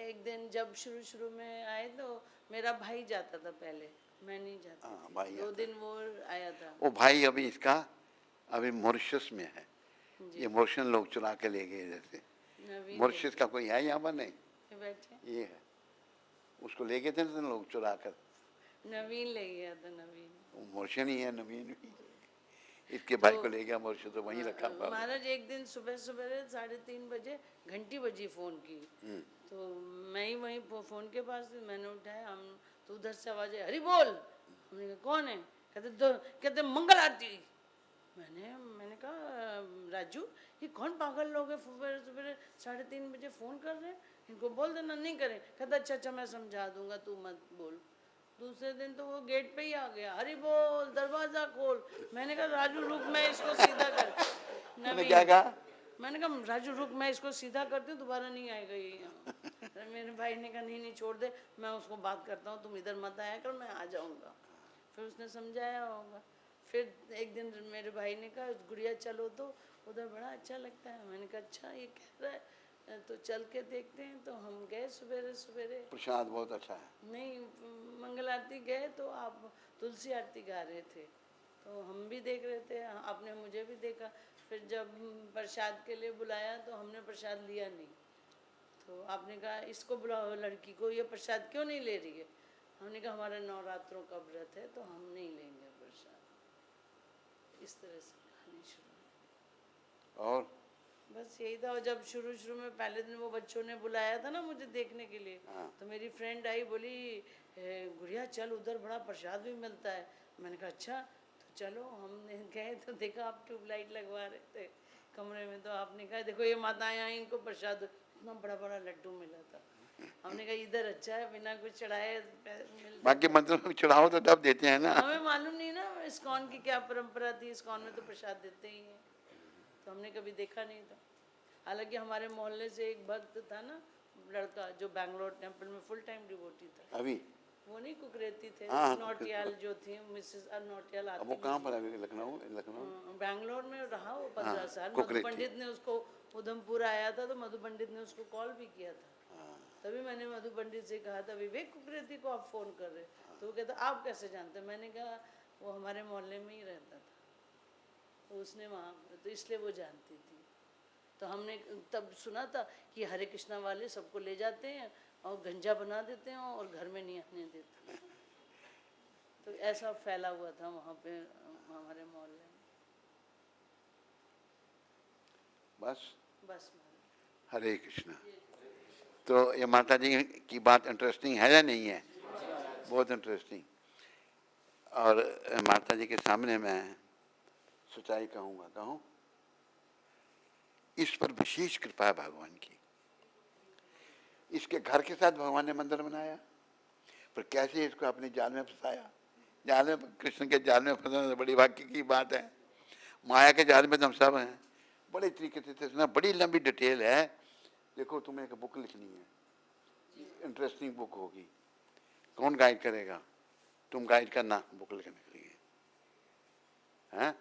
एक दिन जब शुरू में आए तो मेरा भाई जाता था पहले, मैं नहीं जाती हाँ, थी। भाई 2 आता दिन वो आया था। वो भाई अभी इसका अभी मॉरिशस में है। जी, ये मॉरिशन लोग चुरा के ले गए इधर से। नवीन मॉरिशस का कोई है यहाँ पर? नहीं, ये बैठे, ये है। उसको ले गए थे ना लोग चुरा कर। नवीन ले गया था। नवीन वो मॉरिशन ही है, नवीन भी। इसके भाई को ले गया मॉरिशस, तो वहीं रखा हुआ है। महाराज एक दिन सुबह 3:30 बजे घंटी बजी फ़ोन की। तो मैं ही वहीं फ़ोन के पास थी, मैंने उठाया। हम तो उधर से आवाज़ आई हरी बोल। हमने कहा कौन है? कहते मंगल आरती। मैंने कहा राजू ये कौन पागल लोग हैं, सुबह 3:30 बजे फ़ोन कर रहे हैं, इनको बोल देना नहीं करें। कहता अच्छा अच्छा मैं समझा दूंगा, तू मत बोल। दूसरे दिन तो वो गेट पे ही आ गया, हरी बोल दरवाजा खोल। मैंने कहा राजू रुक, मैं इसको सीधा कर। मैंने क्या कहा? मैंने कहा राजू रुक, मैं इसको सीधा करती हूँ, दोबारा नहीं आएगा ये यहाँ। मेरे भाई ने कहा नहीं नहीं छोड़ दे, मैं उसको बात करता हूँ, तुम इधर मत आया कर, मैं आ जाऊँगा। फिर उसने समझाया होगा। फिर एक दिन मेरे भाई ने कहा गुड़िया चलो तो उधर बड़ा अच्छा लगता है। मैंने कहा अच्छा ये कह रहा है तो चल के देखते हैं। तो हम गए सवेरे सवेरे। प्रसाद बहुत अच्छा है। नहीं, मंगल आरती गए तो आप तुलसी आरती गा रहे थे, तो हम भी देख रहे थे, आपने मुझे भी देखा। फिर जब प्रसाद के लिए बुलाया तो हमने प्रसाद लिया नहीं। तो आपने कहा इसको बुलाओ लड़की को, ये प्रसाद क्यों नहीं ले रही है। हमने कहा हमारा नवरात्रों का व्रत है तो हम नहीं लेंगे प्रसाद। इस तरह से कहानी शुरू। और बस यही था। और जब शुरू में पहले दिन वो बच्चों ने बुलाया था ना मुझे देखने के लिए, तो मेरी फ्रेंड आई, बोली गुड़िया चल उधर बड़ा प्रसाद भी मिलता है। मैंने कहा अच्छा, तो चलो। हमने गए तो देखा आप ट्यूबलाइट लगवा रहे थे कमरे में। तो आपने कहा देखो ये माताएं आई, इनको प्रसाद। इतना बड़ा बड़ा लड्डू मिला था। हमने कहा इधर अच्छा है, बिना कुछ चढ़ाए बाकी मंदिरों में चढ़ाओ तो तब देते हैं ना। हमें मालूम नहीं ना इस्कॉन की क्या परंपरा थी। इस्कॉन में तो प्रसाद देते ही हैं, तो हमने कभी देखा नहीं था। हालांकि हमारे मोहल्ले से एक भक्त था ना लड़का, जो बैंगलोर टेम्पल में फुल टाइम डिवोटी था। अभी वो नहीं कुकरेती थे, हाँ, नौटियाल जो थी, मिसेस नौटियाल अब आती वो कहाँ थी। पर है? लखनऊ। बैंगलोर में रहा वो 15 साल। मधु कुकरेती। पंडित ने उसको, उधमपुर आया था तो मधु पंडित ने उसको कॉल भी किया था। तभी मैंने मधु पंडित से कहा था विवेक कुकरेती को आप फ़ोन कर रहे। तो वो कहता आप कैसे जानते? मैंने कहा वो हमारे मोहल्ले में ही रहता था, तो उसने वहाँ, तो इसलिए वो जानती थी। तो हमने तब सुना था कि हरे कृष्णा वाले सबको ले जाते हैं और गंजा बना देते हैं और घर में नहीं आने देते। तो ऐसा फैला हुआ था वहाँ पे हमारे मोहल्ले में। बस हरे कृष्णा। तो ये माता जी की बात इंटरेस्टिंग है या नहीं है? बहुत इंटरेस्टिंग। और माता जी के सामने मैं सच्चाई कहूँगा, कहूँ इस पर विशेष कृपा है भगवान की। इसके घर के साथ भगवान ने मंदिर बनाया, पर कैसे इसको अपने जाल में फंसाया। जाल में, कृष्ण के जाल में फंसाना तो बड़ी भाग्य की बात है। माया के जाल में तो हम सब हैं। बड़े तरीके से सुना, बड़ी लंबी डिटेल है। देखो तुम्हें एक बुक लिखनी है, इंटरेस्टिंग बुक होगी। कौन गाइड करेगा? तुम गाइड करना बुक लिखने के लिए, हैं?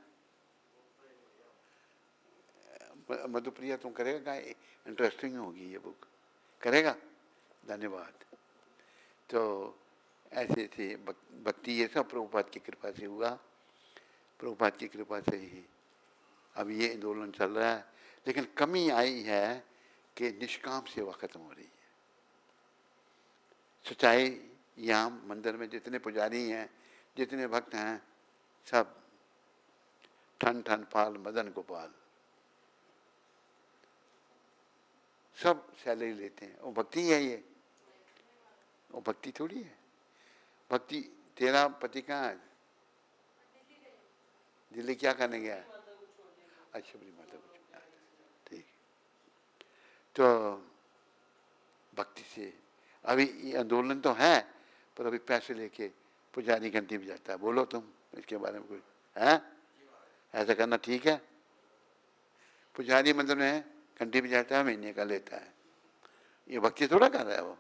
मधुप्रिया तुम करेगा गाइड? इंटरेस्टिंग होगी ये बुक, करेगा? धन्यवाद। तो ऐसे थे भक्ति, ये सब प्रभुपाद की कृपा से हुआ। प्रभुपाद की कृपा से ही अब ये आंदोलन चल रहा है। लेकिन कमी आई है कि निष्काम सेवा खत्म हो रही है। सच्चाई यहाँ मंदिर में जितने पुजारी हैं, जितने भक्त हैं, सब ठन ठन पाल मदन गोपाल, सब सैलरी लेते हैं। वो भक्ति है ये? वो भक्ति थोड़ी है। भक्ति, तेरा पति कहाँ है? दिल्ली क्या करने गया है? अच्छा, बड़ी माता को छोड़ा। ठीक। तो भक्ति से अभी ये आंदोलन तो है, पर अभी पैसे लेके पुजारी घंटी बजाता है। बोलो तुम इसके बारे में कुछ है? ऐसा करना ठीक है? पुजारी मंदिर में घंटी बजाता है, महीने का लेता है। ये भक्ति थोड़ा कर रहा है वो।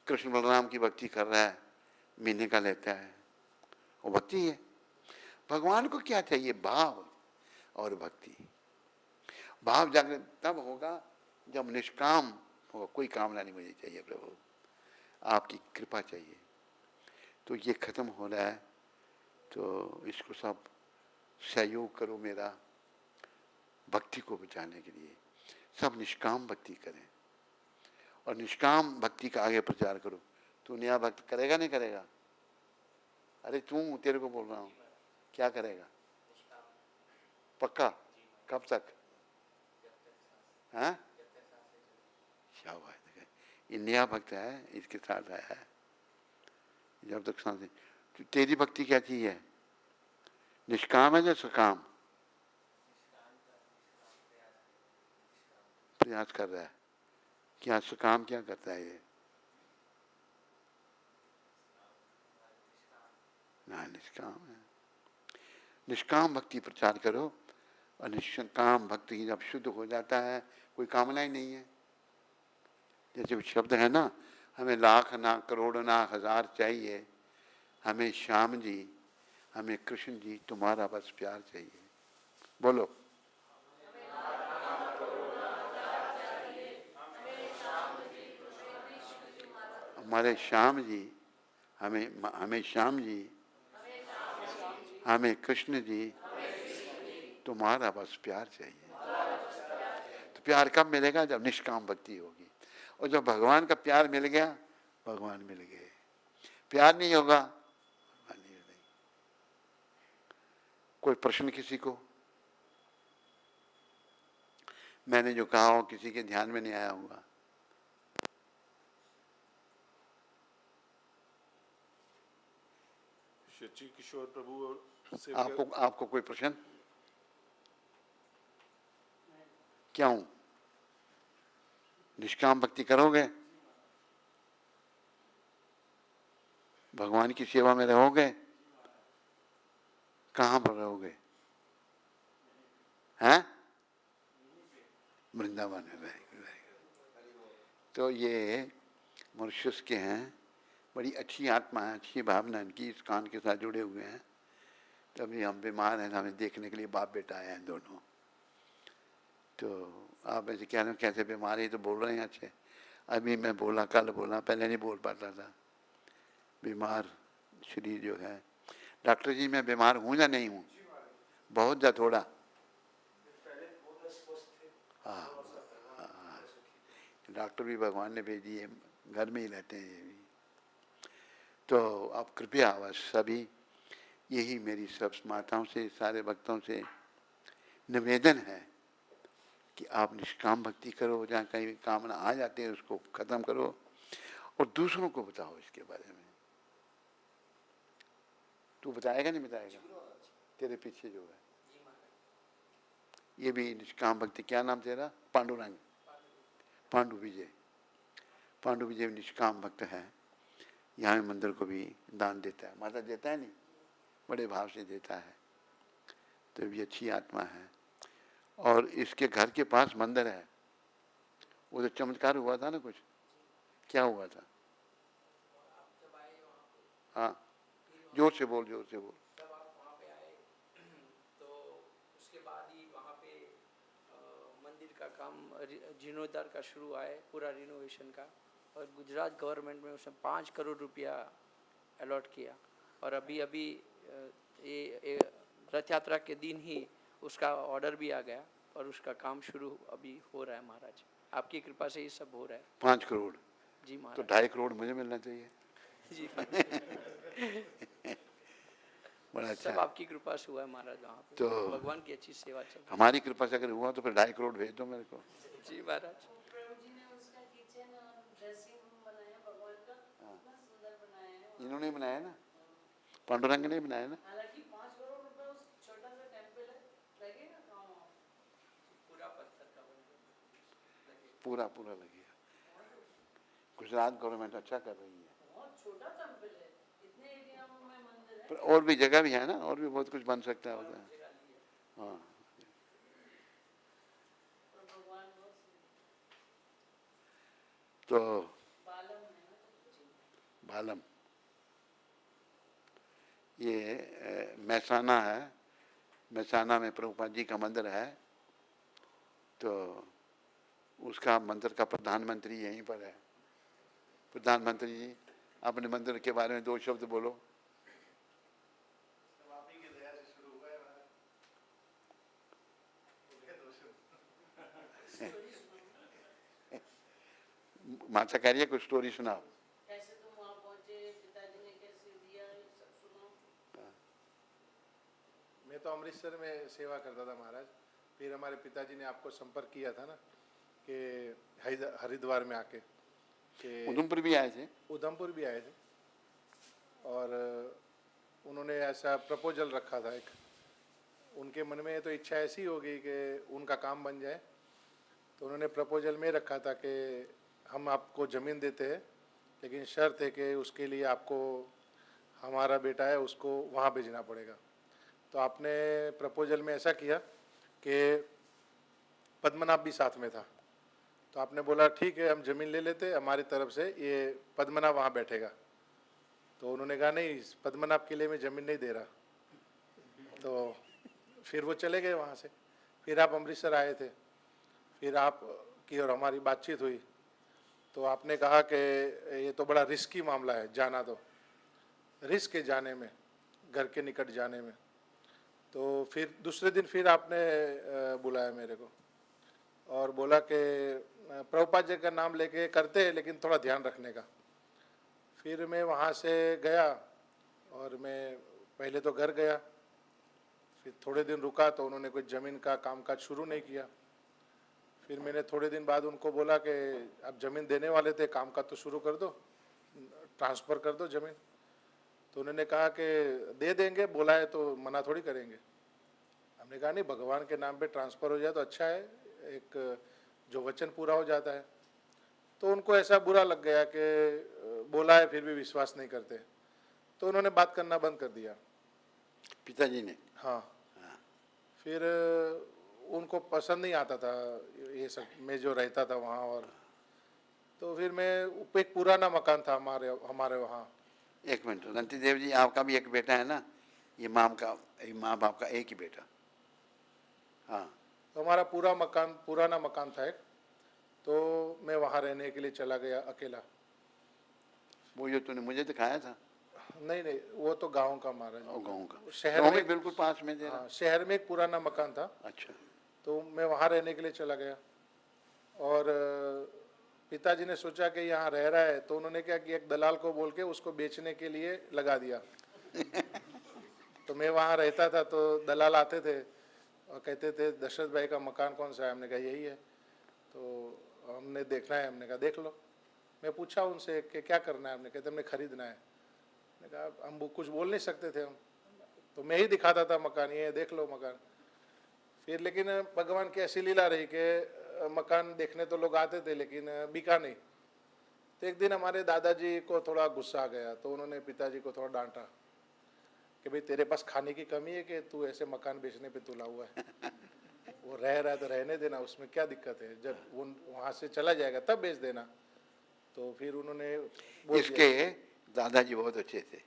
कृष्ण बलराम की भक्ति कर रहा है, महीने का लेता है, वो भक्ति है। भगवान को क्या चाहिए? भाव और भक्ति। भाव जागृत तब होगा जब निष्काम होगा। कोई कामना नहीं मुझे चाहिए प्रभु, आपकी कृपा चाहिए। तो ये खत्म हो रहा है, तो इसको सब सहयोग करो मेरा, भक्ति को बचाने के लिए। सब निष्काम भक्ति करें और निष्काम भक्ति का आगे प्रचार करो। तू नया भक्त करेगा नहीं करेगा? अरे तू, तेरे को बोल रहा हूँ, क्या करेगा? पक्का? कब तक? हाँ, शाबाश। ये नया भक्त है, इसके साथ आया है। जब तक सांस, तो तेरी भक्ति क्या चीज है? निष्काम है या सकाम? प्रयास कर रहा है। क्या सकाम क्या करता है ये? ना, निष्काम है। निष्काम भक्ति प्रचार करो। और निष्काम भक्ति जब शुद्ध हो जाता है, कोई कामना ही नहीं है। जैसे शब्द है ना, हमें लाख ना करोड़ ना हजार चाहिए, हमें श्याम जी, हमें कृष्ण जी, तुम्हारा बस प्यार चाहिए। बोलो, हमारे श्याम जी, हमें श्याम जी, हमें कृष्ण जी, तुम्हारा बस प्यार चाहिए। तो प्यार कब मिलेगा? जब निष्काम भक्ति होगी। और जब भगवान का प्यार मिल गया, भगवान मिल गए। प्यार नहीं होगा, भगवान नहीं मिलेगा। कोई प्रश्न किसी को? मैंने जो कहा हो किसी के ध्यान में नहीं आया होगा। शची किशोर प्रभु से आपको कोई प्रश्न? क्यों? निष्काम भक्ति करोगे? भगवान की सेवा में रहोगे? कहाँ पर रहोगे? हैं? वृंदावन में रहेंगे। तो ये मॉरिशस के हैं, बड़ी अच्छी आत्मा है, अच्छी भावना इनकी, इस कान के साथ जुड़े हुए हैं। तभी हम बीमार हैं, हमें देखने के लिए बाप बेटा आए हैं दोनों। तो आप ऐसे कह रहे हो कैसे बीमार है, तो बोल रहे हैं अच्छे। अभी मैं बोला, कल बोला, पहले नहीं बोल पाता था। बीमार शरीर जो है। डॉक्टर जी मैं बीमार हूँ या नहीं हूँ? बहुत या थोड़ा? हाँ, डॉक्टर भी भगवान ने भेज दिए, घर में ही रहते हैं ये भी। तो आप कृपया बस सभी, यही मेरी सब माताओं से, सारे भक्तों से निवेदन है कि आप निष्काम भक्ति करो। जहाँ कहीं कामना आ जाती है उसको खत्म करो और दूसरों को बताओ इसके बारे में। तू बताएगा नहीं बताएगा? तेरे पीछे जो है ये भी निष्काम भक्ति। क्या नाम तेरा? पांडुरंग, पांडु विजय। पांडु विजय निष्काम भक्त है, यहाँ मंदिर को भी दान देता है। माता देता है नहीं, बड़े भाव से देता है, तो भी अच्छी आत्मा है। और इसके घर के पास मंदिर है, वो तो चमत्कार हुआ था ना कुछ, क्या हुआ था? हाँ, जोर से बोल, जोर से बोल। जब आप वहाँ पे आए तो उसके बाद ही वहाँ पे मंदिर का काम जीर्णोद्धार का शुरू आए, पूरा रिनोवेशन का, और गुजरात गवर्नमेंट में उसने 5 करोड़ रुपया अलॉट किया। और अभी ये रथ यात्रा के दिन ही उसका ऑर्डर भी आ गया और उसका काम शुरू अभी हो रहा है महाराज। आपकी कृपा से ये सब हो रहा है। 5 करोड़ जी तो महाराज। 2.5 करोड़ मुझे मिलना चाहिए। जी बड़ा अच्छा सब है। आपकी कृपा से हुआ है महाराज। वहाँ पे तो भगवान की अच्छी सेवा चल रही हमारी कृपा से अगर हुआ तो फिर 2.5 करोड़ भेज दो मेरे को। है। जी महाराज। प्रभु जी ने उसका किचन और ड्रेसिंग रूम बनाया भगवान का, कितना सुंदर बनाया है। इन्होंने बनाया ना, पांडुरंग ने बनाया ना। हालांकि 5 करोड़ रुपए उस छोटा सा टेम्पल है, लगेगा काम वहाँ। पूरा पत्थर का बन गया। पूरा पूरा लगेगा। गुजरात गवर्नमेंट अच्छा कर रही है। बहुत छोटा टेम्पल है, इतने एरिया में मंदिर है। पर और भी जगह भी है ना, और भी बहुत कुछ बन सकता है उधर। हाँ, और भगवान बहुत सुंदर। तो बालम है ना, बालम ये महसाना है, महसाना में प्रभुपाद जी का मंदिर है। तो उसका मंदिर का प्रधानमंत्री यहीं पर है। प्रधानमंत्री जी, अपने मंदिर के बारे में 2 शब्द बोलो। सब आप ही की दया से शुरू हुआ है महाराज। बोलिए 2 शब्द। माता कह रही है कुछ स्टोरी सुनाओ। कैसे तुम वहाँ पहुँचे, पिताजी ने कैसे दिया, ये सब सुनाओ। मैं तो अमृतसर में सेवा करता था महाराज। फिर हमारे पिताजी ने आपको संपर्क किया था ना कि हरिद्वार में आके कि उधमपुर भी आए थे। उधमपुर भी आए थे, और उन्होंने ऐसा प्रपोजल रखा था एक। उनके मन में तो इच्छा ऐसी हो गई कि उनका काम बन जाए, तो उन्होंने प्रपोजल में रखा था कि हम आपको ज़मीन देते हैं, लेकिन शर्त है कि उसके लिए आपको हमारा बेटा है उसको वहाँ भेजना पड़ेगा। तो आपने प्रपोजल में ऐसा किया कि पद्मनाभ भी साथ में था। तो आपने बोला ठीक है, हम ज़मीन ले लेते, हमारी तरफ से ये पद्मनाभ वहाँ बैठेगा। तो उन्होंने कहा नहीं, पद्मनाभ के लिए मैं ज़मीन नहीं दे रहा। तो फिर वो चले गए वहाँ से। फिर आप अमृतसर आए थे, फिर आप की और हमारी बातचीत हुई। तो आपने कहा कि ये तो बड़ा रिस्की मामला है, जाना तो रिस्क है जाने में, घर के निकट जाने में। तो फिर दूसरे दिन फिर आपने बुलाया मेरे को और बोला कि प्रभुपाद जी का नाम लेके करते हैं, लेकिन थोड़ा ध्यान रखने का। फिर मैं वहाँ से गया और मैं पहले तो घर गया, फिर थोड़े दिन रुका तो उन्होंने कोई ज़मीन का कामकाज शुरू नहीं किया। फिर मैंने थोड़े दिन बाद उनको बोला कि अब ज़मीन देने वाले थे, काम का तो शुरू कर दो, ट्रांसफ़र कर दो ज़मीन। तो उन्होंने कहा कि दे देंगे, बोला है तो मना थोड़ी करेंगे। हमने कहा नहीं, भगवान के नाम पे ट्रांसफ़र हो जाए तो अच्छा है, एक जो वचन पूरा हो जाता है। तो उनको ऐसा बुरा लग गया कि बोला है फिर भी विश्वास नहीं करते, तो उन्होंने बात करना बंद कर दिया पिताजी ने। हाँ। फिर उनको पसंद नहीं आता था ये सब, मैं जो रहता था वहाँ। और तो फिर मैं एक पुराना मकान था हमारे वहाँ। एक मिनट, रंती देव जी, आपका भी एक बेटा है ना, ये माँ बाप का एक ही बेटा। हाँ, तो हमारा पुराना मकान था एक, तो मैं वहाँ रहने के लिए चला गया अकेला। वो जो तूने मुझे दिखाया था, नहीं, वो तो गांव का महाराज। वो गाँव का, शहर गाँव में में बिल्कुल पास में तेरा। हाँ, शहर में एक पुराना मकान था। अच्छा, तो मैं वहाँ रहने के लिए चला गया, और पिताजी ने सोचा कि यहाँ रह रहा है, तो उन्होंने क्या कि एक दलाल को बोल के उसको बेचने के लिए लगा दिया। तो मैं वहाँ रहता था, तो दलाल आते थे और कहते थे दशरथ भाई का मकान कौन सा है? हमने कहा यही है। तो हमने देखना है, हमने कहा देख लो। मैं पूछा उनसे कि क्या करना है? हमने कहते हमने खरीदना है। मैंने कहा हम कुछ बोल नहीं सकते थे हम, तो मैं ही दिखाता था मकान, ये देख लो मकान। फिर लेकिन भगवान की ऐसी लीला रही कि मकान देखने तो लोग आते थे लेकिन बिका नहीं। तो एक दिन हमारे दादाजी को थोड़ा गुस्सा आ गया, तो उन्होंने पिताजी को थोड़ा डांटा कि भाई तेरे पास खाने की कमी है कि तू ऐसे मकान बेचने पे तुला हुआ है। वो रह रहा है तो रहने देना, उसमें क्या दिक्कत है, जब वो वहाँ से चला जाएगा तब बेच देना। तो फिर उन्होंने बोल दिया। इसके दादाजी बहुत अच्छे थे।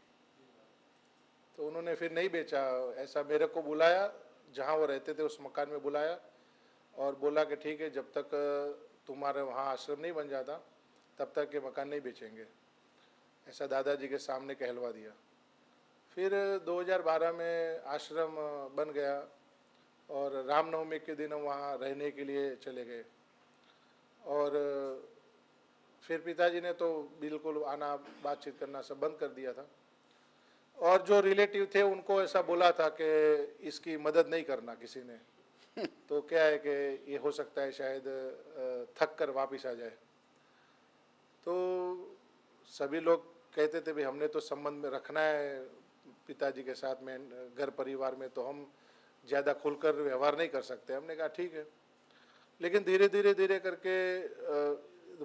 तो उन्होंने फिर नहीं बेचा। ऐसा मेरे को बुलाया, जहाँ वो रहते थे उस मकान में बुलाया और बोला कि ठीक है, जब तक तुम्हारे वहाँ आश्रम नहीं बन जाता तब तक ये मकान नहीं बेचेंगे। ऐसा दादाजी के सामने कहलवा दिया। फिर 2012 में आश्रम बन गया और रामनवमी के दिन हम वहाँ रहने के लिए चले गए। और फिर पिताजी ने तो बिल्कुल आना बातचीत करना सब बंद कर दिया था। और जो रिलेटिव थे उनको ऐसा बोला था कि इसकी मदद नहीं करना किसी ने। तो क्या है कि ये हो सकता है शायद थक कर वापिस आ जाए। तो सभी लोग कहते थे भाई हमने तो संबंध में रखना है पिताजी के साथ में, घर परिवार में तो हम ज़्यादा खुलकर व्यवहार नहीं कर सकते। हमने कहा ठीक है। लेकिन धीरे धीरे करके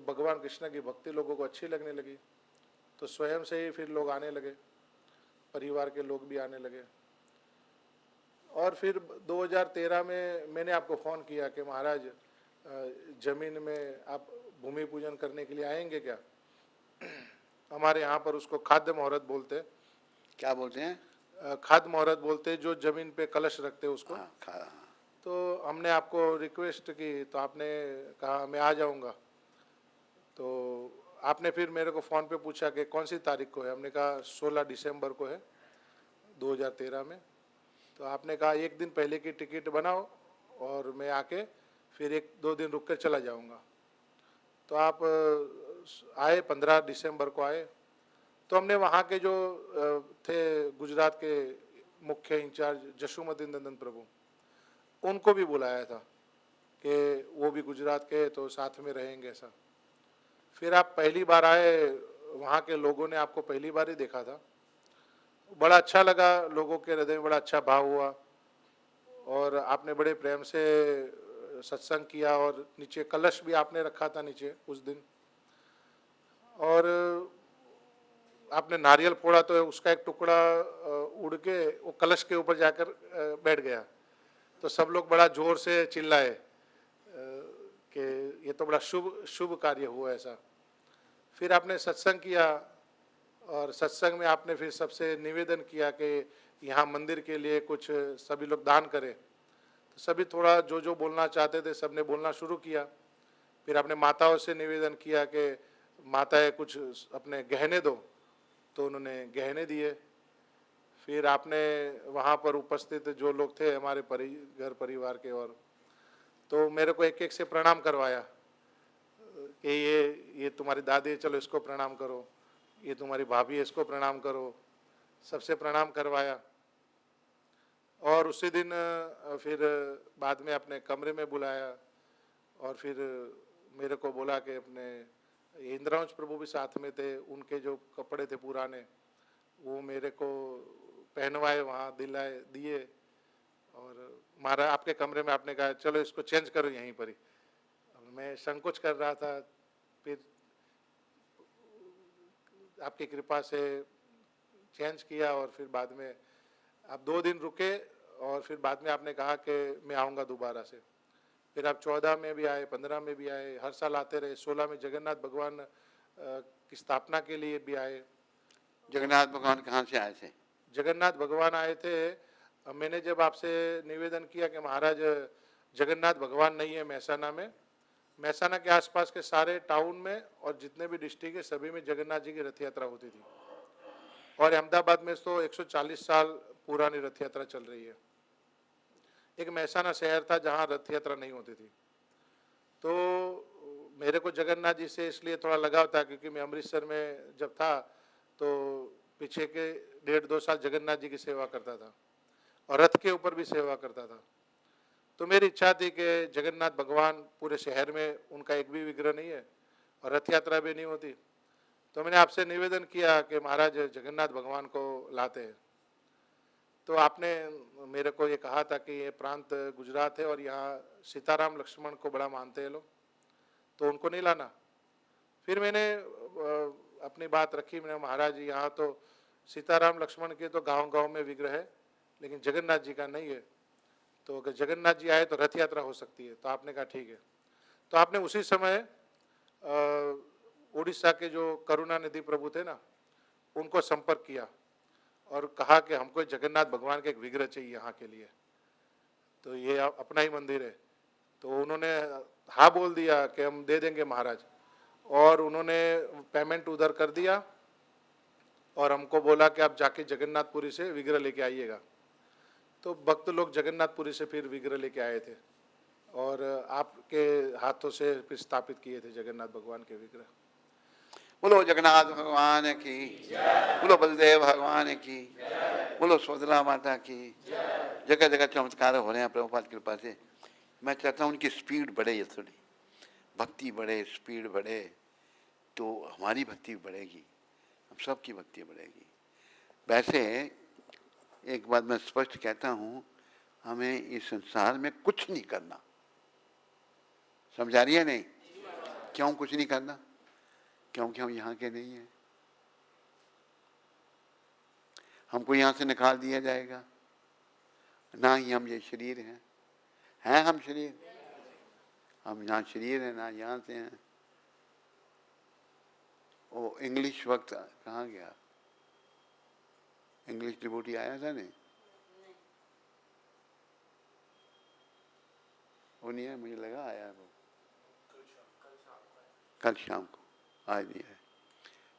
भगवान कृष्ण की भक्ति लोगों को अच्छी लगने लगी, तो स्वयं से ही फिर लोग आने लगे, परिवार के लोग भी आने लगे। और फिर 2013 में मैंने आपको फ़ोन किया कि महाराज ज़मीन में आप भूमि पूजन करने के लिए आएंगे क्या। हमारे यहाँ पर उसको खाद्य मुहूर्त बोलते। क्या बोलते हैं? खाद्य मुहूर्त बोलते, जो ज़मीन पे कलश रखते उसको। हाँ, तो हमने आपको रिक्वेस्ट की तो आपने कहा मैं आ जाऊँगा। तो आपने फिर मेरे को फ़ोन पे पूछा कि कौन सी तारीख को है। हमने कहा 16 दिसंबर को है 2013 में। तो आपने कहा एक दिन पहले की टिकट बनाओ और मैं आके फिर 1-2 दिन रुक कर चला जाऊँगा। तो आप आए, 15 दिसंबर को आए। तो हमने वहाँ के जो थे गुजरात के मुख्य इंचार्ज जशुमती नंदन प्रभु, उनको भी बुलाया था कि वो भी गुजरात के, तो साथ में रहेंगे ऐसा। फिर आप पहली बार आए, वहाँ के लोगों ने आपको पहली बार ही देखा था। बड़ा अच्छा लगा, लोगों के हृदय में बड़ा अच्छा भाव हुआ और आपने बड़े प्रेम से सत्संग किया। और नीचे कलश भी आपने रखा था नीचे उस दिन, और आपने नारियल फोड़ा तो उसका एक टुकड़ा उड़ के वो कलश के ऊपर जाकर बैठ गया। तो सब लोग बड़ा जोर से चिल्लाए कि ये तो बड़ा शुभ कार्य हुआ ऐसा। फिर आपने सत्संग किया और सत्संग में आपने फिर सबसे निवेदन किया कि यहाँ मंदिर के लिए कुछ सभी लोग दान करें। तो सभी थोड़ा जो जो बोलना चाहते थे सबने बोलना शुरू किया। फिर आपने माताओं से निवेदन किया कि माताएं कुछ अपने गहने दो, तो उन्होंने गहने दिए। फिर आपने वहाँ पर उपस्थित जो लोग थे हमारे घर परिवार के, और तो मेरे को एक एक से प्रणाम करवाया कि ये तुम्हारी दादी है, चलो इसको प्रणाम करो, ये तुम्हारी भाभी है इसको प्रणाम करो। सबसे प्रणाम करवाया। और उसी दिन फिर बाद में अपने कमरे में बुलाया और फिर मेरे को बोला कि अपने इंद्रांश प्रभु भी साथ में थे, उनके जो कपड़े थे पुराने वो मेरे को पहनवाए, वहाँ दिलाए दिए। और महाराज आपके कमरे में आपने कहा चलो इसको चेंज करो यहीं पर ही। मैं संकोच कर रहा था, फिर आपकी कृपा से चेंज किया। और फिर बाद में आप 2 दिन रुके और फिर बाद में आपने कहा कि मैं आऊँगा दोबारा से। फिर आप 14 में भी आए, 15 में भी आए, हर साल आते रहे। 16 में जगन्नाथ भगवान की स्थापना के लिए भी आए। जगन्नाथ भगवान कहाँ से आए थे? जगन्नाथ भगवान आए थे। मैंने जब आपसे निवेदन किया कि महाराज जगन्नाथ भगवान नहीं है महसाना में, महसाना के आसपास के सारे टाउन में और जितने भी डिस्ट्रिक्ट है सभी में जगन्नाथ जी की रथ यात्रा होती थी। और अहमदाबाद में तो 140 साल पुरानी रथ यात्रा चल रही है। एक महसाना शहर था जहाँ रथ यात्रा नहीं होती थी। तो मेरे को जगन्नाथ जी से इसलिए थोड़ा लगाव था क्योंकि मैं अमृतसर में जब था तो पीछे के 1.5-2 साल जगन्नाथ जी की सेवा करता था और रथ के ऊपर भी सेवा करता था। तो मेरी इच्छा थी कि जगन्नाथ भगवान पूरे शहर में उनका एक भी विग्रह नहीं है और रथ यात्रा भी नहीं होती। तो मैंने आपसे निवेदन किया कि महाराज जगन्नाथ भगवान को लाते हैं। तो आपने मेरे को ये कहा था कि ये प्रांत गुजरात है और यहाँ सीताराम लक्ष्मण को बड़ा मानते हैं लोग, तो उनको नहीं लाना। फिर मैंने अपनी बात रखी, मैंने महाराज जी यहाँ तो सीताराम लक्ष्मण के तो गांव-गांव में विग्रह है, लेकिन जगन्नाथ जी का नहीं है, तो अगर जगन्नाथ जी आए तो रथ यात्रा हो सकती है। तो आपने कहा ठीक है। तो आपने उसी समय उड़ीसा के जो करुणानिधि प्रभु थे ना, उनको संपर्क किया और कहा कि हमको जगन्नाथ भगवान के एक विग्रह चाहिए यहाँ के लिए, तो ये अपना ही मंदिर है। तो उन्होंने हाँ बोल दिया कि हम दे देंगे महाराज, और उन्होंने पेमेंट उधर कर दिया और हमको बोला कि आप जाके जगन्नाथपुरी से विग्रह लेके आइएगा। तो भक्त लोग जगन्नाथपुरी से फिर विग्रह लेके आए थे और आपके हाथों से फिर स्थापित किए थे जगन्नाथ भगवान के विग्रह। बोलो जगन्नाथ भगवान की, बोलो बलदेव भगवान की, बोलो सुभद्रा माता की। जगह जगह चमत्कार हो रहे हैं प्रभुपाद की कृपा से। मैं चाहता हूँ उनकी स्पीड बढ़े, ये थोड़ी भक्ति बढ़े, स्पीड बढ़े, तो हमारी भक्ति बढ़ेगी, हम सबकी भक्ति बढ़ेगी। वैसे एक बात मैं स्पष्ट कहता हूँ, हमें इस संसार में कुछ नहीं करना। समझा रही है नहीं? क्यों कुछ नहीं करना? क्योंकि हम यहाँ के नहीं हैं। हमको यहाँ से निकाल दिया जाएगा, ना ही हम ये शरीर हैं हम शरीर, हम यहाँ शरीर हैं, ना यहाँ से हैं। वो इंग्लिश वक्त कहाँ गया? इंग्लिश डिवोटी आया था नहीं? वो नहीं है, मुझे लगा आया वो कल शाम को, आज नहीं है।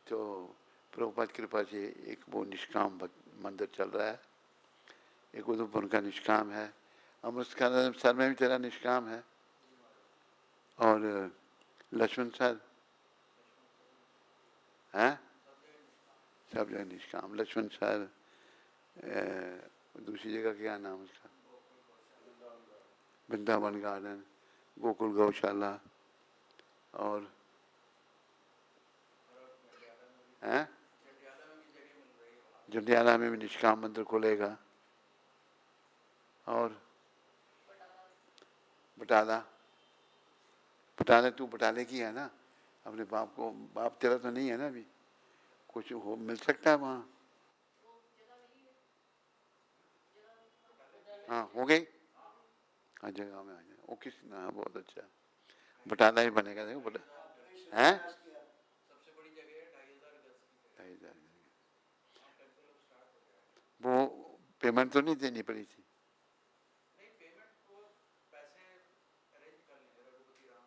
तो प्रभुपाद कृपा से एक वो निष्काम मंदिर चल रहा है, एक उधमपुर का निष्काम है, अमृतसर में भी तेरा निष्काम है, और लक्ष्मण सर हैं, सब जगह निष्काम। लक्ष्मण सर, दूसरी जगह क्या नाम उसका, वृंदावन गार्डन, गोकुल गौशाला, और हैं जंडियाला में भी निष्काम मंदिर खुलेगा, और बटाला तू बटाले की है ना, अपने बाप को, बाप तेरा तो नहीं है ना अभी, कुछ हो मिल सकता है वहाँ। हाँ हो गई, हाँ जगह में आ जाए। वो किस ना, बहुत अच्छा बटाला ही बनेगा, देखो हैं, सबसे बड़ी जगह है, 2,500 गज की। वो पेमेंट तो नहीं देनी पड़ी थी? नहीं, पेमेंट वो पैसे अरेंज कर लेंगे, रघुपति राम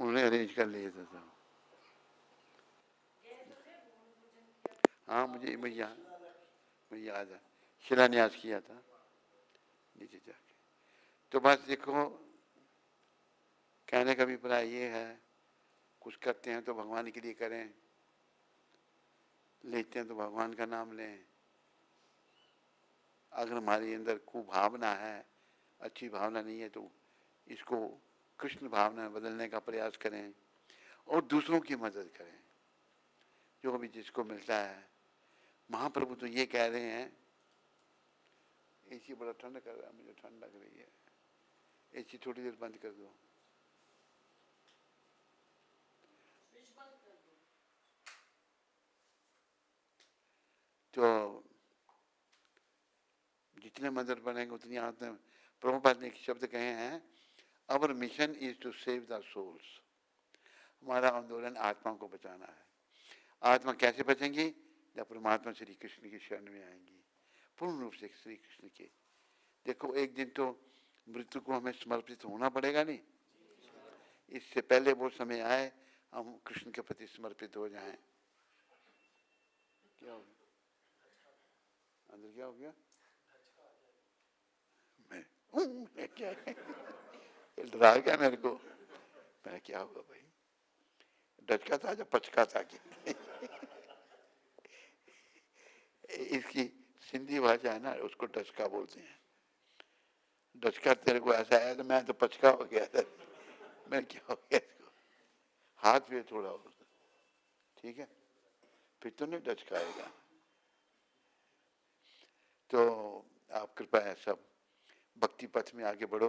और उन्होंने अरेंज कर लिया था सब। हाँ मुझे याद है, शिलान्यास किया था नीचे जाके। तो बस देखो, कहने का अभिप्राय ये है, कुछ करते हैं तो भगवान के लिए करें, लेते हैं तो भगवान का नाम लें। अगर हमारे अंदर कुभावना है, अच्छी भावना नहीं है, तो इसको कृष्ण भावना में बदलने का प्रयास करें और दूसरों की मदद करें, जो भी जिसको मिलता है। महाप्रभु तो ये कह रहे हैं, एसी बड़ा ठंड कर रहा है, मुझे ठंड लग रही है, एसी थोड़ी देर बंद कर दो। तो जितने मंदिर बनेंगे उतनी आत्मा। प्रभुपाद ने एक शब्द कहे हैं, our mission is to save the souls. हमारा आंदोलन आत्मा को बचाना है। आत्मा कैसे बचेंगी? जब परमात्मा श्री कृष्ण की शरण में आएंगी, पूर्ण रूप से श्री कृष्ण के। देखो एक दिन तो मृत्यु को हमें समर्पित होना पड़ेगा नहीं, इससे पहले वो समय आए हम कृष्ण के प्रति समर्पित हो जाएं। क्या हो गया अंदर, क्या हो गया? मैं क्या डरा गया मेरे को, मैं क्या होगा भाई, डचका था जब पचका था कि इसकी सिंधी भाषा है ना, उसको डचका बोलते हैं। डचका तेरे को ऐसा आया तो मैं तो पचका हो गया था, मैं क्या हो गया इसको, हाथ पे थोड़ा हो, ठीक है, फिर तो नहीं डचका आएगा। तो आप कृपया सब भक्ति पथ में आगे बढ़ो,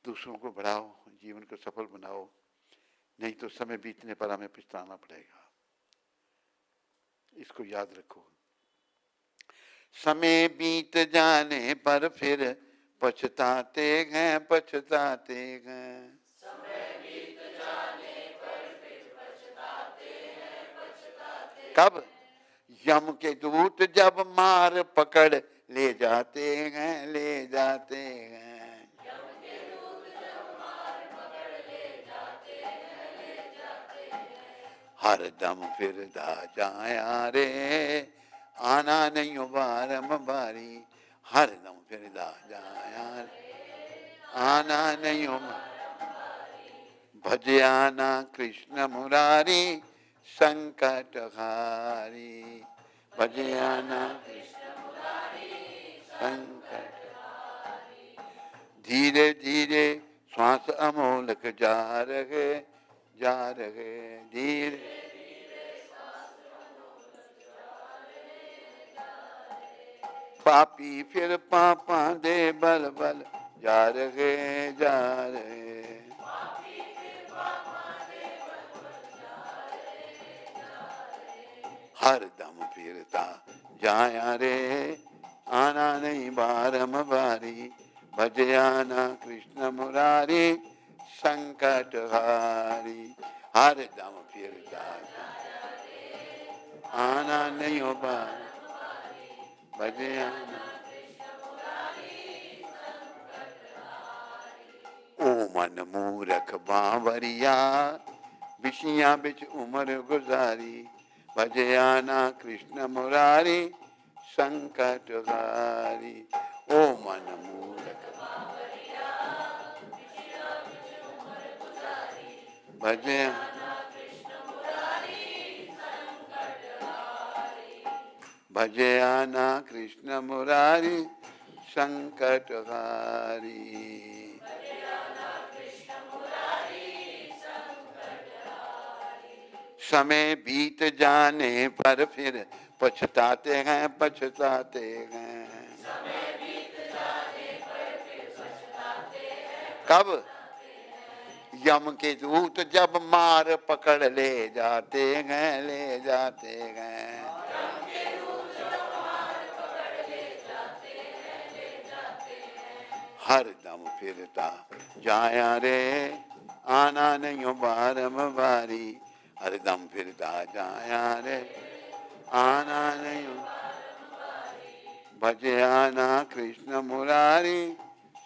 दूसरों को बढ़ाओ, जीवन को सफल बनाओ, नहीं तो समय बीतने पर हमें पछताना पड़ेगा। इसको याद रखो। समय बीत जाने पर फिर पछताते हैं, पछताते हैं। कब? यम के दूत जब मार पकड़ ले जाते हैं, ले जाते हैं। हर दम फिरदा जाया रे, आना नहीं बारम बारी। हर दम फिरदा जाया रे, आना नहीं भजे आना कृष्ण मुरारी, संकट हारी। भजे आना संकट, धीरे धीरे श्वास अमोलक जा रहे, जा रहे धीरे। पापी फिर पापा दे बल बल, जा रहे, जा रहे। हर दम फिरता जाया रे, आना नहीं बारम बारी। भजे आना कृष्ण मुरारी, संकट हारी। हर दम फिरता आना नहीं हो बार, भजे आना। ओ मन मूरख बावरिया, बिशिया बिच उम्र गुजारी। भजे आना कृष्ण मुरारी, संकट हारी। ओ मन मूरख भजे भजे आना कृष्ण मुरारी, संकट हारी। समय बीत जाने पर फिर पछताते हैं, पछताते हैं। कब? यम के दूत जब मार पकड़ ले जाते हैं, ले जाते हैं। हर दम फिरता जाया रे, आना नहीं बारम बारी। हर दम फिरता जाया रे, आना नहीं। भजे आना कृष्ण मुरारी,